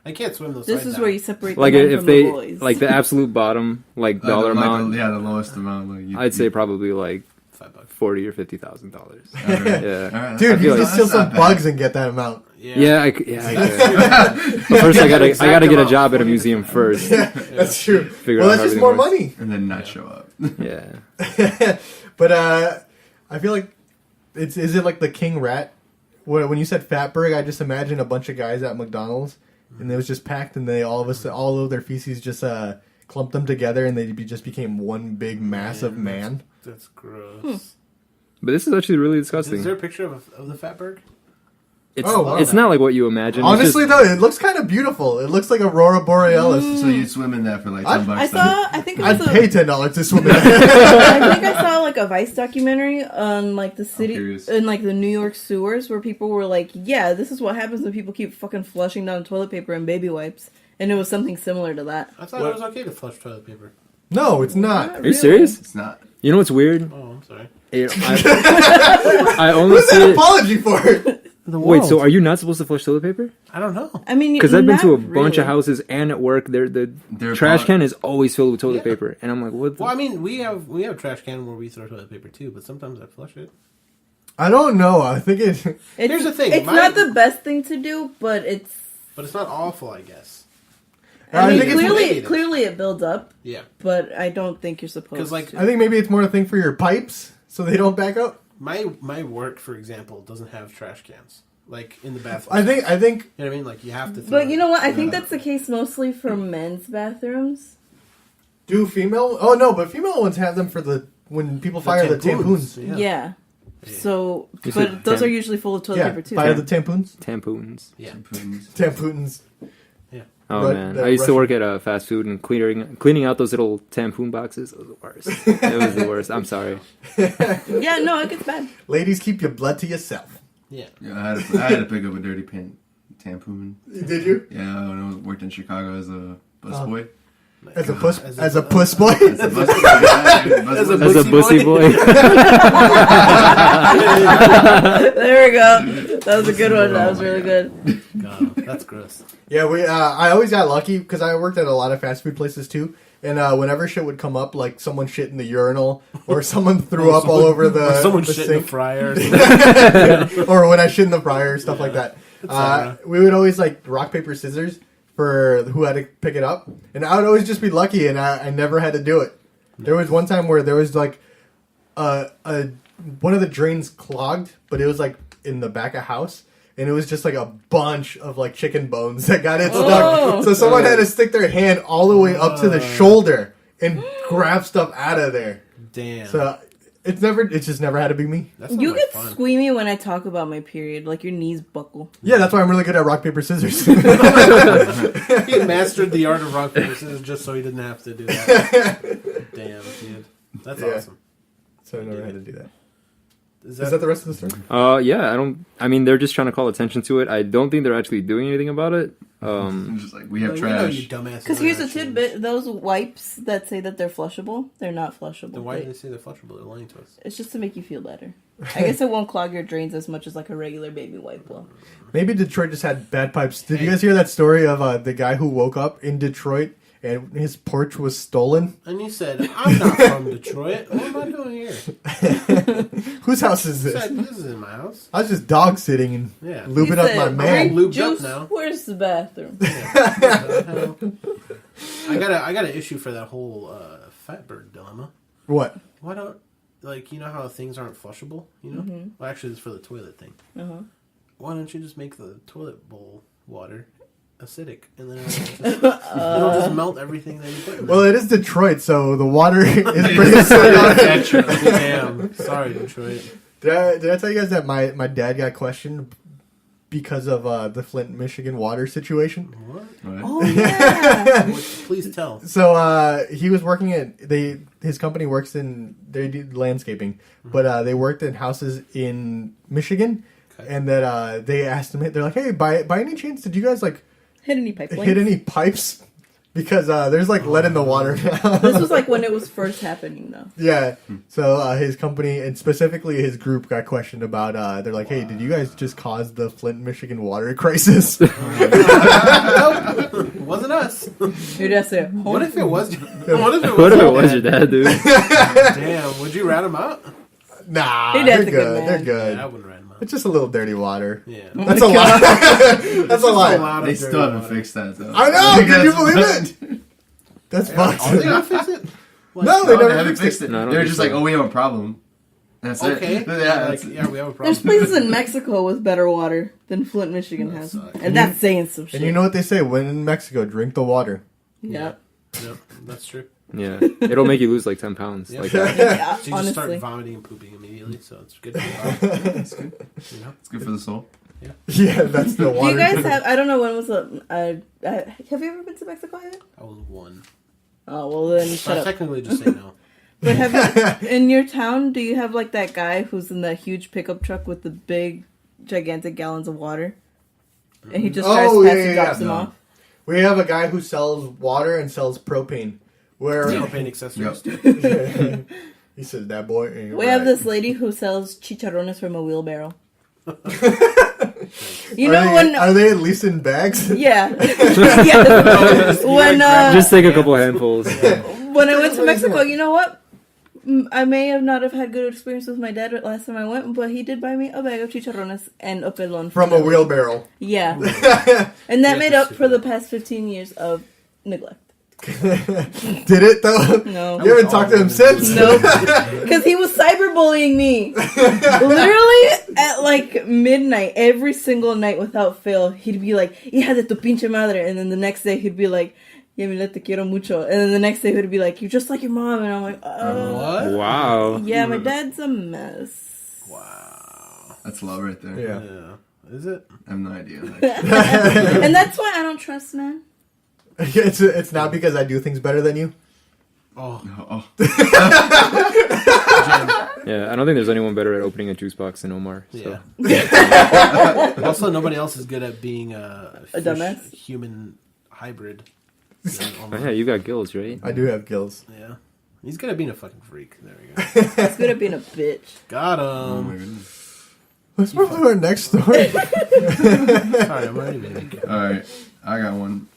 I can't swim those. This sides is down. where you separate Like the men if from they the boys. like the absolute bottom dollar amount, yeah, the lowest amount. Like I'd say probably like $5. $40,000 or $50,000. Alright. Yeah. Alright, Dude, I you feel can like just steal that's not some bad. bugs and get that amount. Yeah, I could. But first, I gotta get a job at a museum first. That's true. Figure Well, out that's how just more everything money. And then not show up. Yeah. But I feel like is it like the king rat? When you said fatberg, I just imagine a bunch of guys at McDonald's, and it was just packed, and they all of their feces just clumped them together, and they just became one big massive man. That's gross. But this is actually really disgusting. Is there a picture of the fatberg? It's Oh, wow. it's not like what you imagine. It's Honestly, just- though, it looks kind of beautiful. It looks like Aurora Borealis. So you swim in that for like I- $10 I then? saw. I think it I'd was pay $10 to swim in that. I think I saw like a Vice documentary on like the city curious. in like the New York sewers where people were like, "Yeah, this is what happens when people keep fucking flushing down toilet paper and baby wipes," and it was something similar to that. I thought it was okay to flush toilet paper. No, it's not. Are you serious? It's not. You know what's weird? Oh, I'm sorry. I only What's see that it. apology for? The Wait, so are you not supposed to flush toilet paper? I don't know. I mean, Because I've been to a not bunch of really. houses and at work, the They're trash bought- can is always filled with toilet Yeah. paper, and I'm like, what? The? Well, I mean, we have a trash can where we throw toilet paper too, but sometimes I flush it. I don't know. I think it. Here's the thing, It's my- not the best thing to do, but it's But it's not awful, I guess. I mean, think it's clearly it builds up, Yeah. but I don't think you're supposed Because, like, to. I think maybe it's more a thing for your pipes so they don't back up. my work, for example, doesn't have trash cans. Like, in the bathroom. I think You know what I mean? Like, you have to throw But you know what? I think it. that's the case mostly for men's bathrooms. do female. Oh no, but female ones have them for when people fire the tampoons. Yeah. So, You but said those tam- are usually full of toilet Yeah, paper too. fire the tampoons. Tampoons. Yeah. Tampoons. Oh Right, man, the I used to Russian- work at a fast food and cleaning out those little tampoon boxes. It was the worst. It was the worst. I'm sorry. Yeah, no, it gets bad. Ladies, keep your blood to yourself. Yeah. Yeah, I had to pick up a dirty tampon. Did you? Yeah, when I worked in Chicago as a busboy. As a puss boy? As a busboy. Yeah, dude, As a busboy. As a bussy boy. There we go. That was a good one. That was really good. God, that's gross. Yeah, I always got lucky because I worked at a lot of fast food places too. And whenever shit would come up, like someone shit in the urinal, or someone threw up all over the Or someone the shit in the sink, fryer. Or something. or when I shit in the fryer, stuff like that. alright. We would always like rock paper scissors for who had to pick it up, and I would always just be lucky, and I never had to do it. There was one time where there was like one of the drains clogged, but it was like in the back of house. And it was just like a bunch of like chicken bones that got it stuck. Oh. So someone had to stick their hand all the way up to the shoulder and grab stuff out of there. Damn. So it's just never had to be me. That's not You like get fun. squeamy when I talk about my period. Like your knees buckle. Yeah, that's why I'm really good at rock paper scissors. He mastered the art of rock paper scissors just so he didn't have to do that. Damn, dude. That's Yeah. awesome. So I never had to do that. Is Is that the rest of the story? Yeah, I mean, they're just trying to call attention to it. I don't think they're actually doing anything about it. I'm just like, we have You know, trash. you dumbass. Because here's a tidbit: those wipes that say that they're flushable, they're not flushable. Then why do they say they're flushable? They're lying to us. It's just to make you feel better. I guess it won't clog your drains as much as like a regular baby wipe will. Maybe Detroit just had bad pipes. Did you guys hear that story of the guy who woke up in Detroit and his porch was stolen? And he said, I'm not from Detroit. What am I doing here? Whose house is He this? said, this is in my house. I was just dog sitting and Yeah. lubing He up said, my I'm man. lubed Juice, up now. where's the bathroom? I got an issue for that whole Fatburg dilemma. What? Why don't, like, you know how things aren't flushable? You know? Well, actually, it's for the toilet thing. Uh-huh. Why don't you just make the toilet bowl water acidic, and then it'll just melt everything that you put in there. Well, it is Detroit, so the water is pretty acidic. Damn. Sorry, Detroit. Did I tell you guys that my dad got questioned because of the Flint, Michigan water situation? What? Right? Oh yeah. Please tell. So he was working at his company works in they do landscaping, but they worked in houses in Michigan, Okay. and that they asked him, they're like, hey, by any chance did you guys like Hit any pipe hit any pipes? Because there's like lead in the water now. This was like when it was first happening, though. Yeah. So his company and specifically his group got questioned about. They're like, "Hey, did you guys just cause the Flint, Michigan water crisis?" Nope. It wasn't us. You'd have to. What if it was? What if it was? What if it our was your dad? dad, dude? Damn. Would you rat him out? Nah, Hey, they're that's a good good. man. They're good. Yeah, I wouldn't rat him out. It's just a little dirty water. Yeah. That's a lot. That's a lot. lot of They dirty still haven't water. fixed that, though. I know. Can you believe it? That's fucked. Are they gonna fix it? No, they No, they never haven't fixed fixed it. it. No, I don't They're think just so. like, oh, we have a problem. That's Okay. it. Yeah, Like, that's, yeah, we have a problem. There's places in Mexico with better water than Flint, Michigan has, sucks. and that's saying some shit. And you know what they say? When in Mexico, drink the water. Yep. Yep, that's true. Yeah, it'll make you lose like 10 pounds. Yeah. Like that. Yeah, So you just start honestly. vomiting and pooping immediately, so it's good for the body. it's good. You know? It's good for the soul. Yeah, that's the Do water. you guys have? I don't know when was the. Have you ever been to Mexico yet? I was one. Oh well, then So shut I up. technically just say no. But have you, in your town, do you have like that guy who's in that huge pickup truck with the big, gigantic gallons of water, and he just drives Oh, past yeah, and yeah, drops them no. off? We have a guy who sells water and sells propane. Where Propane accessories. Yep. he says that boy ain't We right. have this lady who sells chicharrones from a wheelbarrow. You Are know they, when? are they at least in bags? Yeah. Yeah. When Just take a couple handfuls. when I went to Mexico, you know what? I may have not have had good experience with my dad last time I went, but he did buy me a bag of chicharrones and a pelon From a wheelbarrow. Yeah, and that Yeah, made that's up for the super. past 15 years of Neglect. Did it though? No. You haven't talked to him since? No. Because he was cyberbullying me. Literally at like midnight, every single night without fail, he'd be like, hija de tu pinche madre. And then the next day he'd be like, Yamile, te quiero mucho. And then the next day he'd be like, you're just like your mom. And I'm like, What? Wow. yeah, my dad's a mess. Wow. That's love right there. Yeah. Is it? I have no idea. And that's why I don't trust men. It's not because I do things better than you. Oh. Oh. Yeah, I don't think there's anyone better at opening a juice box than Omar. So. Yeah. Also, nobody else is good at being a dumbass? human hybrid. Oh, yeah, you got gills, right? I do have gills. Yeah. He's good at being a fucking freak. There we go. He's good at being a bitch. Got Oh my him. goodness. Let's move to our next story. Sorry, I'm already making. Alright, I got one.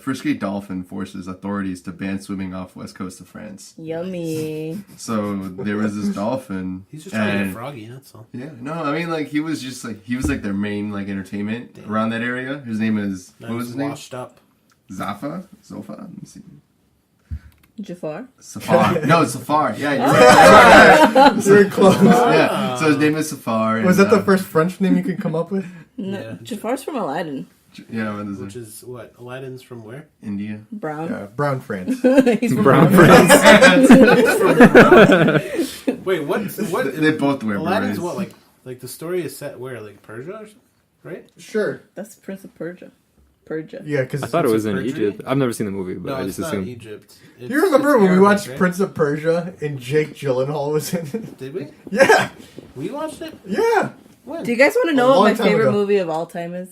Frisky dolphin forces authorities to ban swimming off west coast of France. Yummy. So there was this dolphin. He's just trying to and- get froggy, that's all. Yeah, no, I mean like he was their main like entertainment around that area. His name is Now what was he's his name? washed up. Zofa? Let me see. Jafar? Safar. No, it's Safar. Yeah, you're right. Very close. Yeah. So his name is Safar. Was and, that the first French name you could come up with? No, Yeah. Jafar's from Aladdin. Yeah, what is Which it? is what? Aladdin's from where? India. Brown. Yeah, Brown France. He's from Brown Brown. Wait, what? They both wear Aladdin's berets. what? Like the story is set where? Like Persia or something? Right? Sure. That's Prince of Persia. Persia. Yeah, because I thought it was in Perjury? Egypt. I've never seen the movie, but No, I it's just not assumed. Egypt. Do you remember when we Arabic, watched right? Prince of Persia and Jake Gyllenhaal was in it? Did we? Yeah, We watched it? yeah. When? Do you guys want to A know what long my time favorite ago. movie of all time is?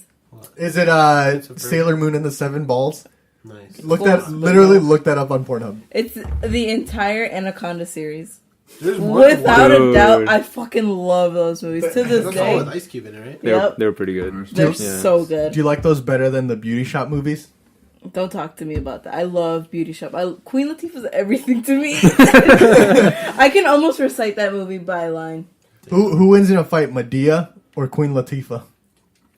Is it of Persia. Sailor Moon and the Seven Balls? Nice. Look Full- look that up on Pornhub. It's the entire Anaconda series. There's more than Without one. a Dude. doubt, I fucking love those movies to this That's all with day. Ice Cube in it, right? Yep. They were pretty good. They're Yeah. so good. Do you like those better than the Beauty Shop movies? Don't talk to me about that. I love Beauty Shop. Queen Latifah's everything to me. I can almost recite that movie by line. Who wins in a fight, Medea or Queen Latifah?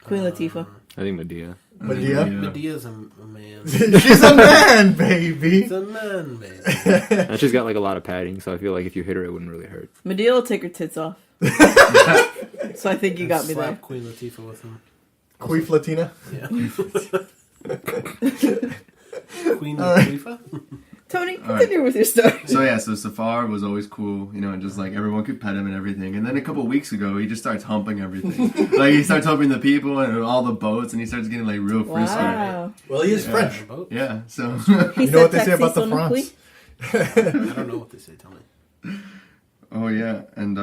Queen Latifah. I think Medea. Medea? Medea's a man. She's a man, baby. He's a man, man. And she's got like a lot of padding, so I feel like if you hit her, it wouldn't really hurt. Medea will take her tits off. So I think you got me Slap there. Queen Latifah with him. Queef Latina? Yeah. Queen All right. Latifah? Tony, continue with your story. So yeah, so Safar was always cool, you know, and just like everyone could pet him and everything. And then a couple of weeks ago, he just starts humping everything. Like he starts humping the people and all the boats, and he starts getting like real frisky. Wow. Well, he is Yeah. French. Boat? Yeah, so He You know what they say about the "Taxi son France? I don't know what they say, tell me. oh yeah, and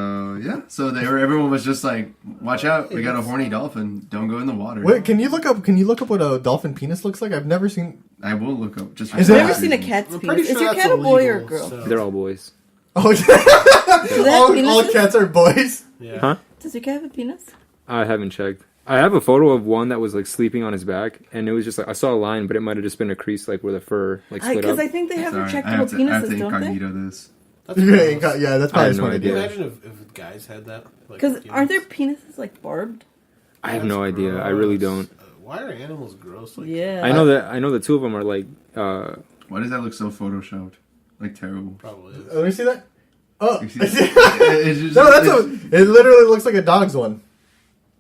yeah, so everyone was just like, watch out, we got a horny dolphin. Don't go in the water. Wait, can you look up what a dolphin penis looks like? I've never seen. I will look up. Just Is I've it- never seen a cat's I'm penis. pretty Is sure your that's cat a boy or a illegal, girl? so- They're all boys. Oh, Do they have all penises? cats are boys. Yeah. Huh? Does your cat have a penis? I haven't checked. I have a photo of one that was like sleeping on his back, and it was just like I saw a line, but it might have just been a crease, like where the fur like split Because up. I think they have Sorry, I retractable have to penises, don't they? incognito this. That's Yeah, gross. yeah, that's I probably have just no what I Can you idea. imagine if guys had that? Like, Because you aren't know? their penises like barbed? I have That's no idea. I really gross. don't. Why are animals gross? Like, Yeah. I know that two of them are like. Why does that look so photoshopped? Like terrible. Probably is. Let me see that. Oh, You see- it's just- no, that's it's- It literally looks like a dog's one.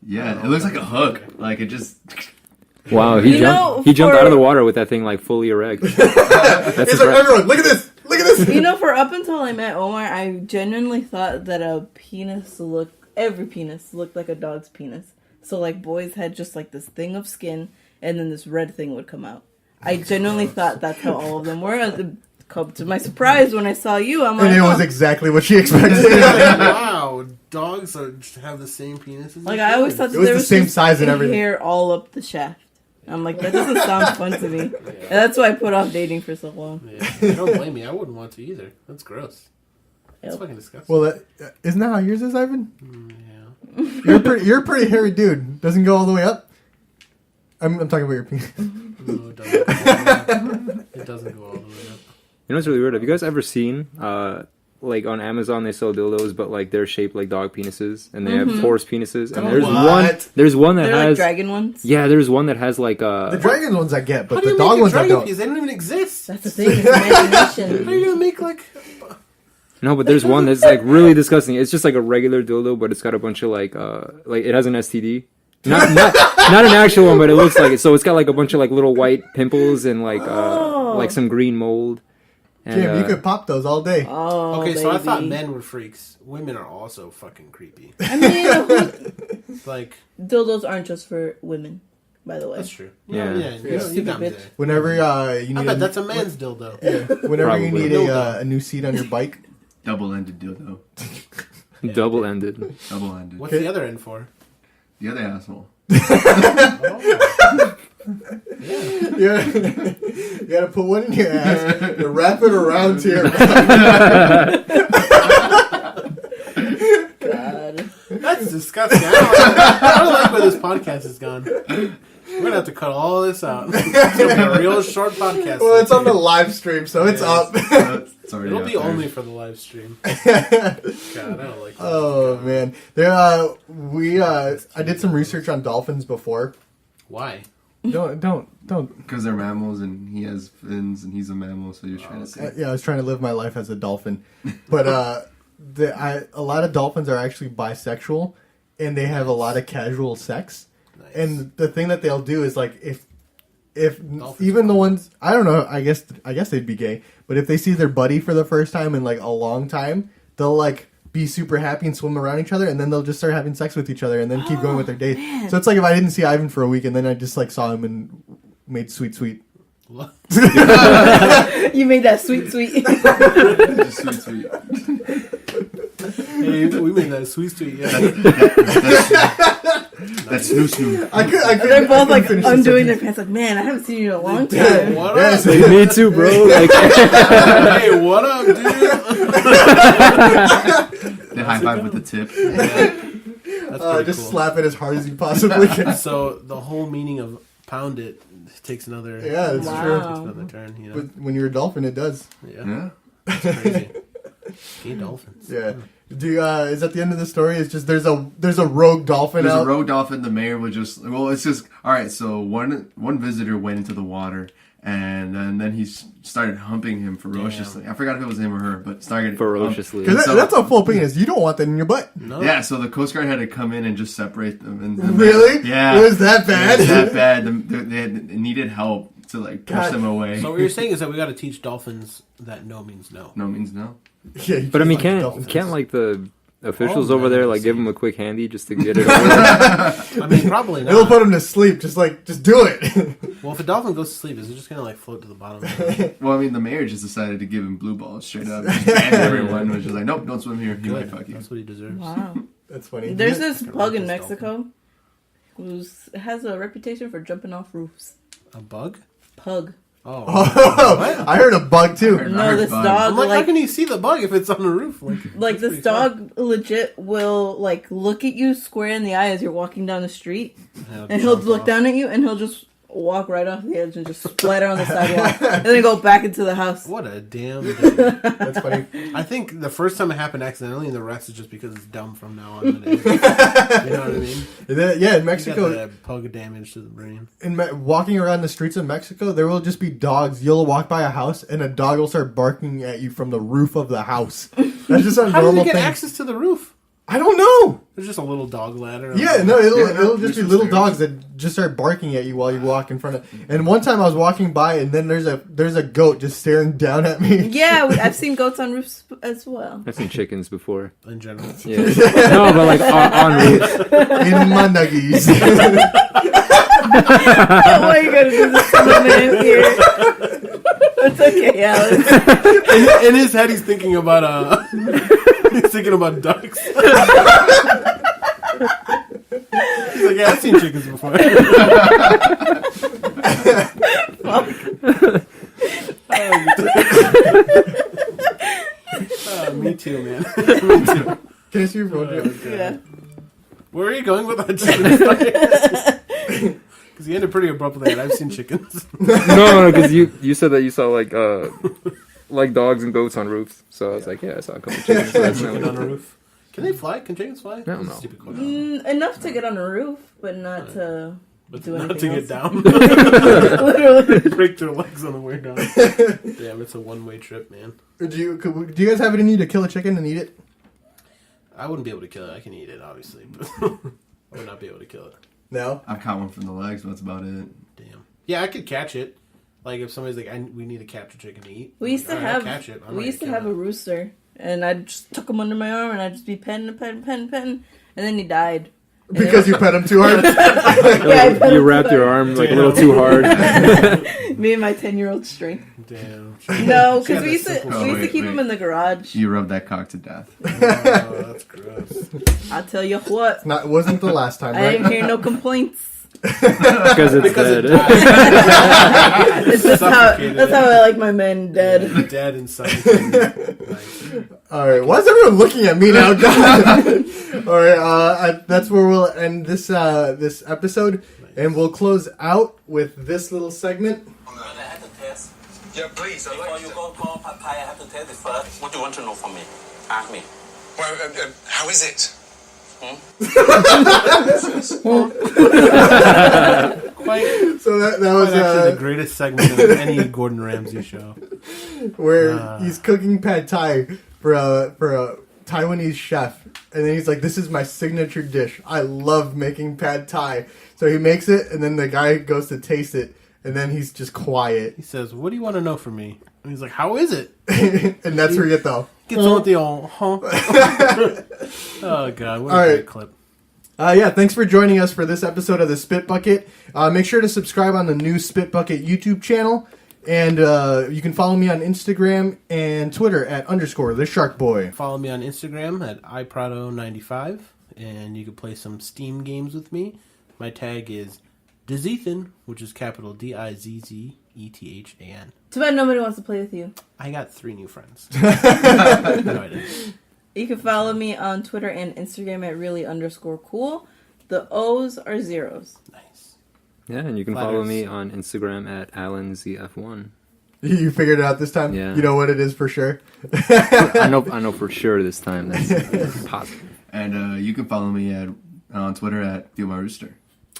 Yeah, it looks like a hook. Like it just. Wow, You know, he jumped for- out of the water with that thing like fully erect. That's It's like everyone, look at this. Look at this. You know, for up until I met Omar, I genuinely thought that every penis looked like a dog's penis. So, like, boys had just, like, this thing of skin, and then this red thing would come out. I genuinely thought that's how all of them were. To my surprise, when I saw you, I'm like, And it was oh. exactly what she expected. Wow, dogs have the same penises. Like, as I always humans. thought that It was there the was same just size and everything. hair all up the shaft. I'm like, that doesn't sound fun to me. And that's why I put off dating for so long. Yeah. Don't blame me. I wouldn't want to either. That's gross. That's Yep. fucking disgusting. Well, isn't that how yours is, Ivan? Yeah. You're a pretty hairy dude. Doesn't go all the way up. I'm talking about your penis. No, it doesn't. It doesn't go all the way up. You know what's really weird? Have you guys ever seen like on Amazon they sell dildos, but like they're shaped like dog penises, and they have horse penises. And What? there's one that They're has like dragon ones. yeah, there's one that has like The dragon ones I get, How but do you the make dog a ones I dragon don't. piece? They don't even exist. That's the thing. It's imagination. How are you gonna make like? no, but there's one that's like really disgusting. It's just like a regular dildo, but it's got a bunch of like it has an STD. Not an actual one, but it looks like it. So it's got like a bunch of like little white pimples and like some green mold. And, Jim, you could pop those all day. Oh, Okay, so I baby. thought men were freaks. Women are also fucking creepy. I mean, Like dildos aren't just for women, by the way. that's true. Yeah. You got me there. Whenever you I need, bet that's a man's dildo. whenever Probably. you need a new seat on your bike. Double-ended dildo. double-ended. Double-ended. What's the other end for? The other asshole. Yeah, you gotta put one in your ass and wrap it around to your God. That's disgusting. I don't like where this podcast has gone. We're gonna have to cut all this out. It's gonna be a real short podcast. Well, it's on the live stream, so it's Yes. up. It's already It'll up be there. only for the live stream. God, I don't like that. Oh man, there. I did some research on dolphins before. Why? Don't. Because they're mammals and he has fins and he's a mammal, so you're trying to say. Yeah, I was trying to live my life as a dolphin, but a lot of dolphins are actually bisexual, and they have a lot of casual sex. Nice. And the thing that they'll do is like if Dolphins even the ones I don't know, I guess they'd be gay, but if they see their buddy for the first time in like a long time, they'll like be super happy and swim around each other, and then they'll just start having sex with each other and then keep going with their date. man. So it's like if I didn't see Ivan for a week and then I just like saw him and made sweet. What? You made that sweet. Just sweet. Hey, we made that sweet. Yeah. That's snoo. I could They're both like finish this undoing their sentence. pants. Like, man, I haven't seen you in a long time. What Yes, up? Me too, bro. Like, Hey, what up, dude? They high five with the tip. That's pretty just cool. slap it as hard as you possibly can. So the whole meaning of pound it takes another Yeah, that's Wow. true. takes another turn. You know, But when you're a dolphin, it does. yeah, Yeah. crazy. Gay dolphins. Yeah. Do you, is that the end of the story? It's just there's a rogue dolphin There's out. a rogue dolphin. The mayor would just it's just all right. So one visitor went into the water and then he started humping him ferociously. I forgot if it was him or her, but started ferociously. Because So- that's a full penis. You don't want that in your butt. No. Yeah, so the Coast Guard had to come in and just separate them. And Really? Yeah. It was that bad? It was that bad. They needed help to like push God. them away. So what you're saying is that we got to teach dolphins that no means no. No means no. Yeah, you But I mean, like dolphins. can't like the officials Oh, over there man, like see. give them a quick handy just to get it over with? I mean, probably It'll not. put him to sleep. Just do it. Well, if a dolphin goes to sleep, is it just gonna like float to the bottom? Well, I mean, the mayor just decided to give him blue balls straight up. And everyone was just like, nope, don't swim here. He might fuck you. That's what he deserves. Wow. That's funny. There's Yeah. this pug in Mexico who has a reputation for jumping off roofs. A bug? Pug. Oh. Oh, I heard a bug too. I No, heard this bug. dog I'm like, how like can you see the bug if it's on the roof? like this pretty fun. dog legit will like look at you square in the eye as you're walking down the street, Yeah, and he'll jump look off. down at you and he'll just walk right off the edge and just splatter on the sidewalk and then go back into the house. What a damn day. That's funny. I think the first time it happened accidentally, and the rest is just because it's dumb from now on. You know what I mean? Yeah, in You Mexico, got that pug damage to the brain. walking around the streets of Mexico, there will just be dogs. You'll walk by a house and a dog will start barking at you from the roof of the house. That's just a How do normal they get thing. access to the roof? I don't know. There's just a little dog ladder. Yeah, no, it'll Yeah, just be there's little some dogs that just start barking at you while you walk in front of. And one time I was walking by, and then there's a goat just staring down at me. Yeah, I've seen goats on roofs as well. I've seen chickens before. In general. Yeah. No, but like on roofs. In my nuggies. Why are you gonna do this to my man here? It's okay, Alex. In his head, he's thinking about he's thinking about ducks. He's like, yeah, I've seen chickens before. Me too, man. Me too. Can I see your phone? Jim? Yeah. Where are you going with that chicken story? Because he ended pretty abruptly. And I've seen chickens. No, because you said that you saw like like dogs and goats on roofs. So I was like, yeah, I saw a couple chickens. So that's not Chicken on a like, roof. Can they fly? Can chickens fly? I don't know. Stupid question. Enough to get on a roof, but not to But do not to anything get down. Literally. Break their legs on the way down. Damn, it's a one-way trip, man. Do you guys have any need to kill a chicken and eat it? I wouldn't be able to kill it. I can eat it, obviously, but I would not be able to kill it. No. I've caught one from the legs, but that's about it. Damn. Yeah, I could catch it. Like if somebody's like, we need to catch a chicken to eat. We used to I'm like, "Alright, I'll have catch it. I'm we not used to gonna have a kill it." rooster, and I'd just tuck him under my arm, and I'd just be petting, and then he died. And Because you pet him too hard? Yeah, I pet you him wrapped too your hard. arm like a little too hard. Me and my 10-year-old strength. Damn. No, She because had we that used to simple- we used to wait, keep him wait. in the garage. You rubbed that cock to death. Oh, that's gross. I'll tell you what, Not wasn't the last time, I right? didn't hear no complaints. Because it's Because dead. it died. It's just how Suffocated. that's how I like my men dead. Dead inside. Nice. All right. Why is everyone looking at me now? God. All right. That's where we'll end this this episode, and we'll close out with this little segment. I have to test. Yeah, please. I Before like you that. go for pad thai, I have to test it first. What do you want to know from me? Ask me. Well, how is it? Quite, So that quite was actually the greatest segment of any Gordon Ramsay show. where he's cooking pad thai for a Taiwanese chef, and then he's like, "This is my signature dish. I love making pad thai." So he makes it, and then the guy goes to taste it, and then he's just quiet, He says, "What do you want to know from me?" And he's like, "How is it?" and that's where you get the. Gets on with the old, huh? Oh god, what a All great right. clip. Yeah, thanks for joining us for this episode of the Spit Bucket. Make sure to subscribe on the new Spit Bucket YouTube channel, and you can follow me on Instagram and Twitter at _thesharkboy. Follow me on Instagram at iprado95, and you can play some Steam games with me. My tag is Dizzethan, which is capital DIZZETHAN. Too bad nobody wants to play with you. I got 3 new friends. No, I didn't. You can follow me on Twitter and Instagram at really_cool. The O's are zeros. Nice. Yeah, and you can Flatters. follow me on Instagram at AlanZF1. You figured it out this time? Yeah. You know what it is for sure? I know for sure this time. That's positive. And you can follow me on Twitter at Feel My Rooster.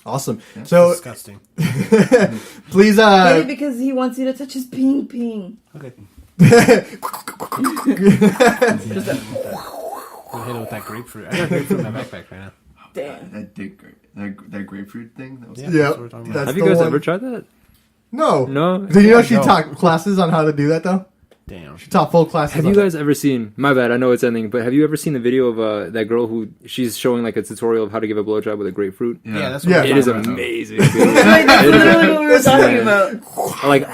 Awesome. So Disgusting. please, Maybe because he wants you to touch his ping. Okay. Just I'll hit it with that grapefruit. I got grapefruit in my backpack right now. damn. That grapefruit thing. That was Yeah, Yep. that's what we're talking about. That's Have you the guys one. ever tried that? No. No? Did you know she No. taught classes on how to do that, though? Damn. She taught full classes Have on you guys ever seen, my bad, I know it's ending, but have you ever seen the video of that girl who, she's showing like a tutorial of how to give a blowjob with a grapefruit? Yeah, that's Yeah. what It is we're talking about. amazing. Wait, that's literally what we were talking Yeah. about. Like,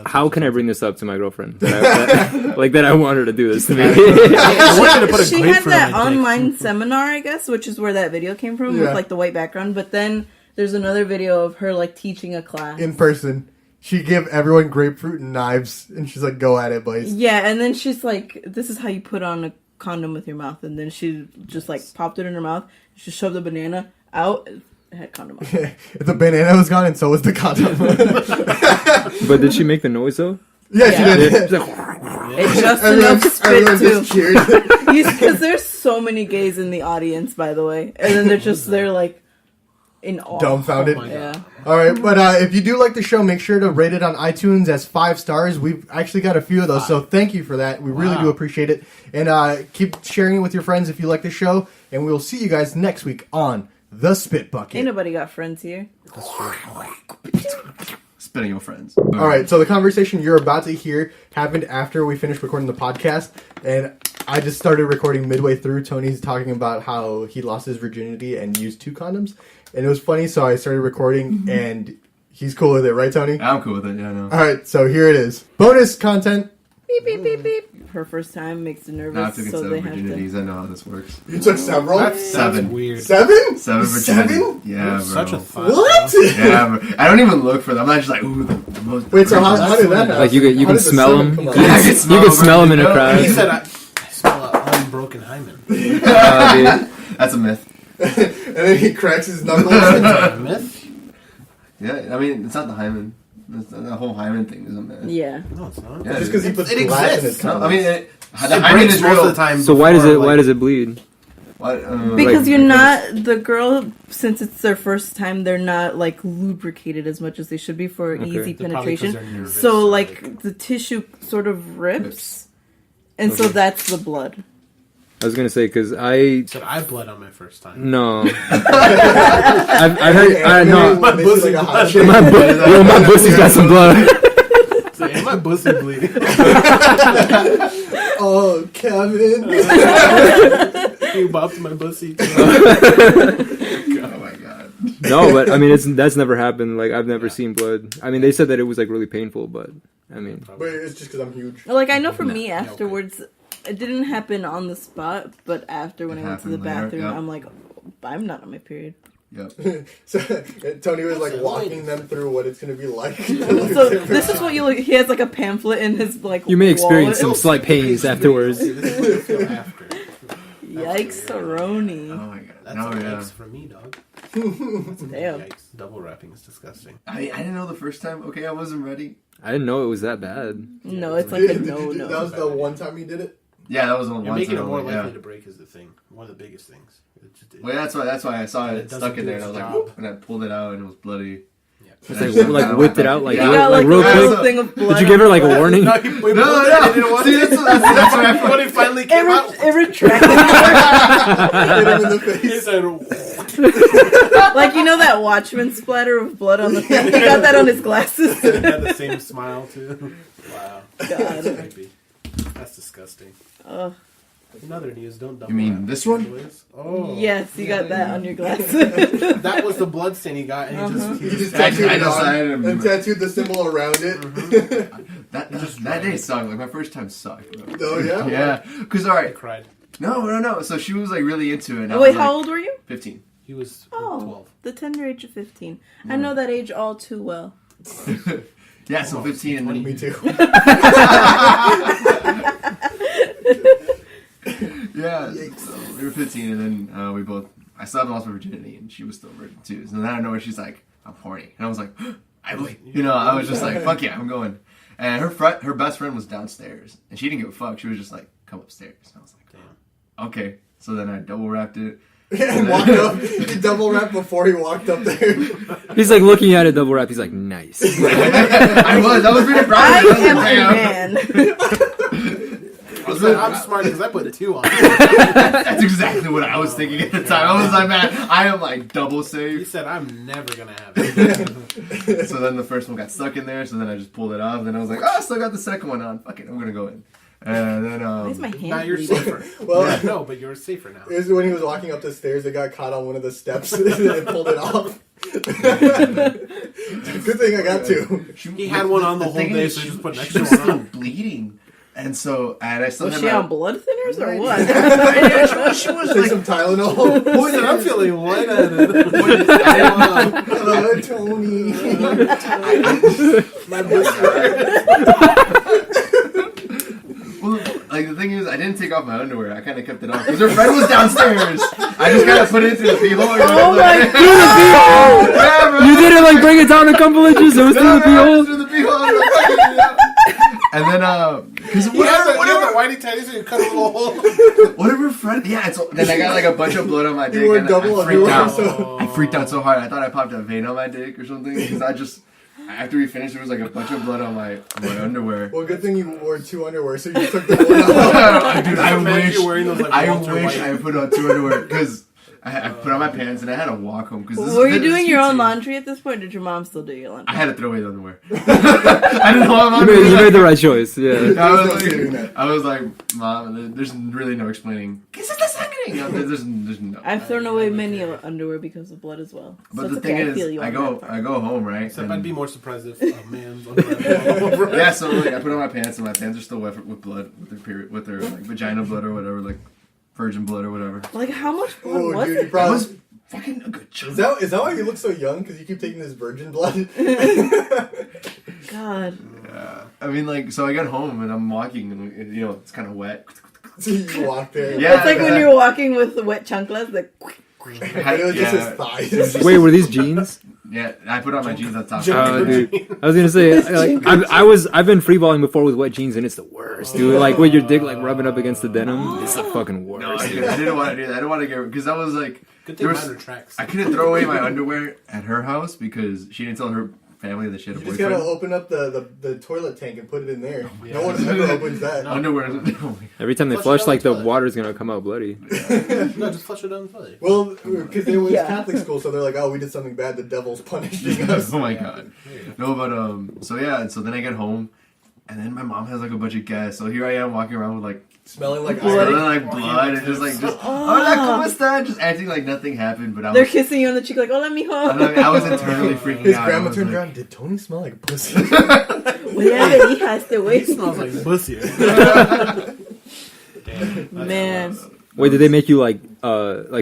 how can I bring this up to my girlfriend? That I want her to do this to me. I want you to put a She had grapefruit that on my dick. online seminar, I guess, which is where that video came from, Yeah. with like the white background. But then there's another video of her like teaching a class. in person? She give everyone grapefruit and knives, and she's like, "Go at it, boys." Yeah, and then she's like, "This is how you put on a condom with your mouth." And then she just like popped it in her mouth. She shoved the banana out. It had condom on. The banana was gone, and so was the condom. But did she make the noise though? Yeah, Yeah. she did. She's like, It's just Everyone, enough to spit everyone too. just cheered. Because there's so many gays in the audience, by the way, and then they're like in awe. Dumbfounded. Oh my God. Yeah. All right, but if you do like the show, make sure to rate it on iTunes as 5 stars. We've actually got a few of those, so thank you for that. We really do appreciate it. And keep sharing it with your friends if you like the show. And we will see you guys next week on The Spit Bucket. Ain't nobody got friends here. Spitting your friends. All right, so the conversation you're about to hear happened after we finished recording the podcast. And I just started recording midway through. Tony's talking about how he lost his virginity and used 2 condoms. And it was funny, so I started recording, and he's cool with it, right, Tony? I'm cool with it. Yeah, I know. All right, so here it is. Bonus content. Beep beep beep beep. Her first time makes her nervous, Now I've taken so 7 they have to. virginities. I know how this works. You took several? That's 7. weird. 7? 7 virginities. 7? Yeah, bro. Such a thought. What? Yeah, bro. I don't even look for them. I'm not just like, ooh, the most. Wait, so how did that happen? like you How can did the smell 7 them. come You out? Yeah, I can can smell them in a them, crowd. He said, I smell an unbroken hymen. Dude. That's a myth. And then he cracks his knuckles. A myth? Yeah, I mean, it's not the hymen. The whole hymen thing is a myth. Yeah. No, it's not. Yeah, Just because he it puts exists. glass in his No, condoms. I mean, the It hymen breaks is most real. of the time. So why before, why does it bleed? What, Because Like- you're not the girl. Since it's their first time, they're not like lubricated as much as they should be for Okay. easy They're probably 'cause penetration. they're nervous So or, like the tissue sort of rips, and so Okay. that's the blood. I was gonna say because Said I bled on my first time. no, I've heard no. My They see, pussy like, a blood. hot Yo, my pussy's got some blood. Say, hey, my pussy bleeding. Oh, Kevin. You bopped my pussy. oh my god. No, but I mean, that's never happened. Like I've never seen blood. I mean, they said that it was like really painful, but I mean, But it's just because I'm huge. Like I know for me okay. afterwards, it didn't happen on the spot, but after when It I went to the happened later, bathroom, yep. I'm like, I'm not on my period. Yep. So Tony was like walking them through what it's gonna be like. So this is what you look. He has like a pamphlet in his like. you may experience some wallet. slight pains afterwards. See, this is what I feel after. Yikes, Roni. Oh my god. That's No, a yeah. yikes for me, dog. Damn. Yikes. Double wrapping is disgusting. I didn't know the first time. Okay, I wasn't ready. I didn't know it was that bad. No, it's like Did- a did- no, did- no. That was the one time you did it. Yeah, that was the one. You're making it time, more yeah. likely to break is the thing. One of the biggest things. Well, that's why I saw It it doesn't stuck in do there, and I its was like, job. whoop, and I pulled it out, and it was bloody. It's like whipped it out like Yeah. You real, got like like real a quick. little thing of blood. Did you give her like a on the warning? No, No, See, that's what I when it finally came out. glass. It retracted. Hit him in the He face. said, Like, you know that Watchmen splatter of blood on the thing? He got that on his glasses. he had the same smile too. Wow. God. That's creepy. That's disgusting. Ugh. In other news, don't double You mean wrap this one? candles. Oh. Yes, you got that on your glasses. That was the blood stain he got, and You he just just tattooed I it on decided- and tattooed the symbol around it. that day sucked. Like my first time sucked. Bro. Oh yeah. Yeah, because all right, cried. no. So she was like really into it. And I Oh, wait, was, how like, old were you? 15. He was Oh, 12. the tender age of 15. I know that age all too well. Yeah, so 15 and then Me too. yeah, so we were 15 and then we both. I still haven't lost my virginity and she was still virgin too. So then out of nowhere she's like, "I'm horny," and I was like, I was just like, "Fuck yeah, I'm going." And her best friend was downstairs and she didn't give a fuck. She was just like, "Come upstairs." And I was like, Damn. "Okay." So then I double wrapped it. And walked up. He double wrapped before he walked up there. He's like looking at it double wrap. He's like, nice. I was really proud I of am it. a man. I was Said, really, I'm smart because I put 2 on. that's exactly what I was thinking at the time. I was like, man, I am like double He safe. said, I'm never going to have it. So then the first one got stuck in there, so then I just pulled it off. And then I was like, oh, I still got the second one on. Fuck it, I'm gonna go in. And then Why is my hand Now you're bleeding? safer. Well, No, but you're safer now. it was when he was walking up the stairs. It got caught on one of the steps and it pulled it off. Good thing I got to. He had one on the whole thing day, is, so he just put an she extra was one still on. bleeding. And so, and I still Was had she my- on blood thinners or what? she was Take like, some Tylenol. He said, I'm feeling lightheaded. Hello, Tony. My blister. well, like the thing is, I didn't take off my underwear. I kind of kept it on because her friend was downstairs. I just kind of put it into the pee hole. Oh my Yeah, bro. You didn't like bring it down a couple inches. It was through the pee hole. Through the pee hole. And then, because You have the whitey tighties and you cut a little hole. whatever friend, yeah. It's, then I got like a bunch of blood on my dick. wore And double I freaked underwear, out. so- I freaked out so hard. I thought I popped a vein on my dick or something because I just. After we finished, there was like a bunch of blood on my underwear. Well, good thing you wore 2 underwear, so you took the one off. Dude, I Imagine wish. you wearing those, like, I Walter wish White. I put on 2 underwear because I put on my pants and I had to walk home because. Were you doing your own laundry at this point? Or did your mom still do your I laundry? had to throw away the underwear. I didn't know my You mom. made the right choice. Yeah. I was like, Mom, there's really no explaining. This is the second. No, there's no. I've thrown away many underwear because of blood as well. So But it's the okay, thing I feel is, you I on go that part. I go home, right? Except and- I'd be more surprised if a man's underwear. yeah, so like I put on my pants and my pants are still wet with blood, with their period, with their like vagina blood or whatever, like virgin blood or whatever. Like, how much blood Oh, was dude, it? you probably. was fucking a good chunk. Is that why you look so young? Because you keep taking this virgin blood? God. Yeah. I mean, like, so I get home and I'm walking and you know it's kind of wet. So you walk there. Yeah. It's like when you're walking with the wet chanclas, like, But it was just his thighs. Wait, were these jeans? Yeah, I put on my jeans on top. Oh, dude. I was gonna say, like, I've been freeballing before with wet jeans, and it's the worst, dude. Like, with your dick like rubbing up against the denim, it's the fucking worst. No, I dude. didn't want to do that. I didn't want to get because I was like, Good thing there mine was, retracts. I couldn't throw away my underwear at her house because she didn't tell her family that she had a You just gotta boyfriend. open up the toilet tank and put it in there. No one ever opens that. Underwear. Every time they Flush it flush, down like the the toilet. water's gonna come out bloody. No, just flush it down the toilet. Well, because it was Yeah. Catholic school, so they're like, "Oh, we did something bad. The devil's punishing us." Oh my god. No, but so yeah, and so then I get home, and then my mom has like a bunch of guests. So here I am walking around with like Smelling like smelling iron. like blood and hola, ¿cómo están? Just acting like nothing happened. But I They're was, kissing you on the cheek like, hola, mijo. I was internally freaking His out. grandma I was turned like, around. Did Tony smell like pussy? Huele a verija este It güey. smells like pussy. Man. Wait, did they make you like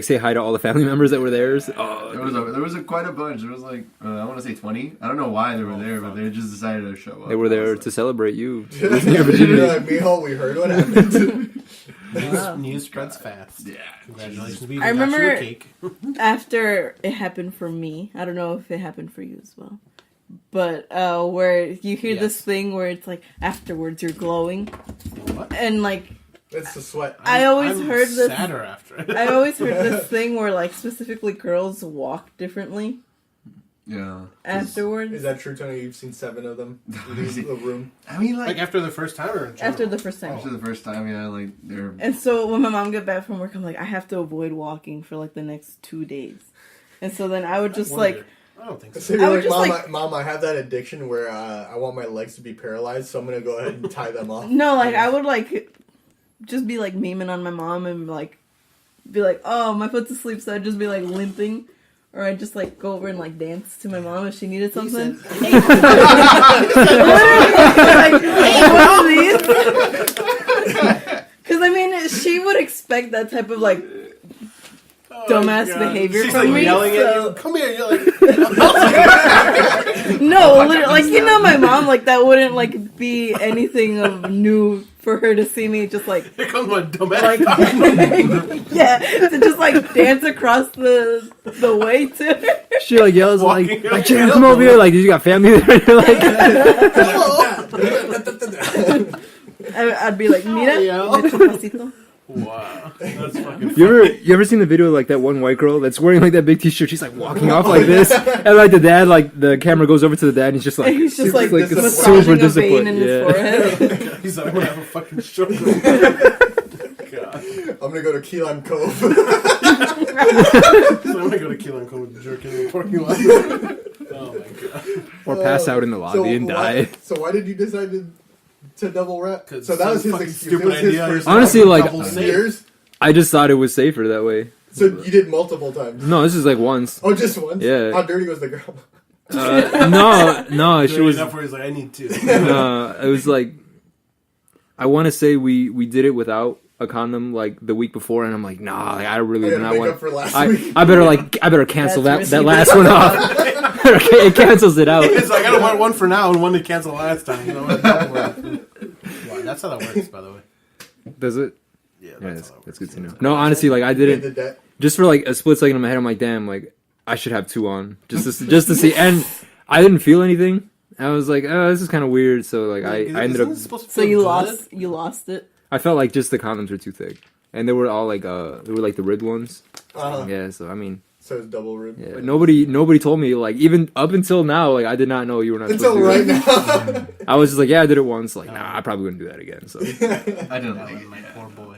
say hi to all the family members that were there? Oh, there was quite a bunch. There was like I want to say 20. I don't know why they were there, but they just decided to show up. they were there to celebrate you. You're like, Mijo, we heard what happened. News spreads fast. Yeah. Congratulations. We I even got you a remember- cake. After it happened for me, I don't know if it happened for you as well, but where you hear this Yes. thing where it's like afterwards you're glowing, What? and like It's the sweat. I always I'm heard this. sadder after it. I always heard this thing where like specifically girls walk differently Yeah. afterwards. Is that true, Tony? You've seen 7 of them leave the room. I mean, Like after the first time or in general? After the first time. after the first time, yeah, like they're. And so when my mom got back from work, I'm like, I have to avoid walking for like the next 2 days. And so then I would just like, I don't think So so. you're I would like, just, Mom, like- Mom, I have that addiction where I want my legs to be paralyzed, so I'm gonna go ahead and tie them off. no, like I would like just be like memeing on my mom and like be like, oh, my foot's asleep, so I'd just be like limping. Or I'd just like go over and like dance to my mom if she needed something. Literally, like, hey, one of these. Because I mean, she would expect that type of like dumbass God. behavior She's from like me. yelling so- at you. Come here. You're like, No, literally, like you know, my mom, like that wouldn't like be anything of new for her to see me just like, here comes my dumbass. like yeah, to just like dance across the way to her. She like yells like, Walking like up. Jan, come over here. Like, you got family there? You're like, I'd be like, mira, Yeah. me echo un pasito. Wow. That's fucking you ever seen the video of, like that one white girl that's wearing like that big t-shirt? She's like walking off like this, and like the dad, like the camera goes over to the dad, and he's just like, And he's just like, super massaging a vein disappointed. in his Yeah. forehead. He's like, I'm gonna have a fucking stroke. God. I'm gonna go to Key Lime Cove. So I'm gonna go to Key Lime Cove with jerk in the parking lot. Oh my god. Or pass out in the lobby and die. So why did you decide to double wrap? 'Cause So that was his fucking excuse. stupid It was his idea. first Honestly, time in like- a couple of Double years. I just thought it was safer that way. So you did multiple times. No, this is like once. Oh, just once. Yeah. How dirty was the girl? No, she was. enough where he's like, I need to. It was like, I want to say we did it without a condom like the week before, and I'm like, nah, like, I really I do gotta not make want. up for last I week. better cancel That's that risky. last one off. It cancels it out. It's like, I don't want one for now and one to cancel last time. You know? Wow, that's how that works, by the way. Does it? Yeah, Yeah, that's how that that's works. good to know. No, honestly, like I Paid the didn't. debt. Just for like a split second in my head, I'm like, damn, like I should have 2 on just to see. And I didn't feel anything. I was like, oh, this is kind of weird. So like I ended up. So you lost it. I felt like just the condoms were too thick, and they were all like they were like the ribbed ones. Yeah, so I mean, So it's double rib. yeah, but nobody told me, like, even up until now, like I did not know you were not Until supposed to do right that. now. I was just like, yeah, I did it once. Like, nah, I probably wouldn't do that again. So I didn't That like was it. my Yeah. poor boy.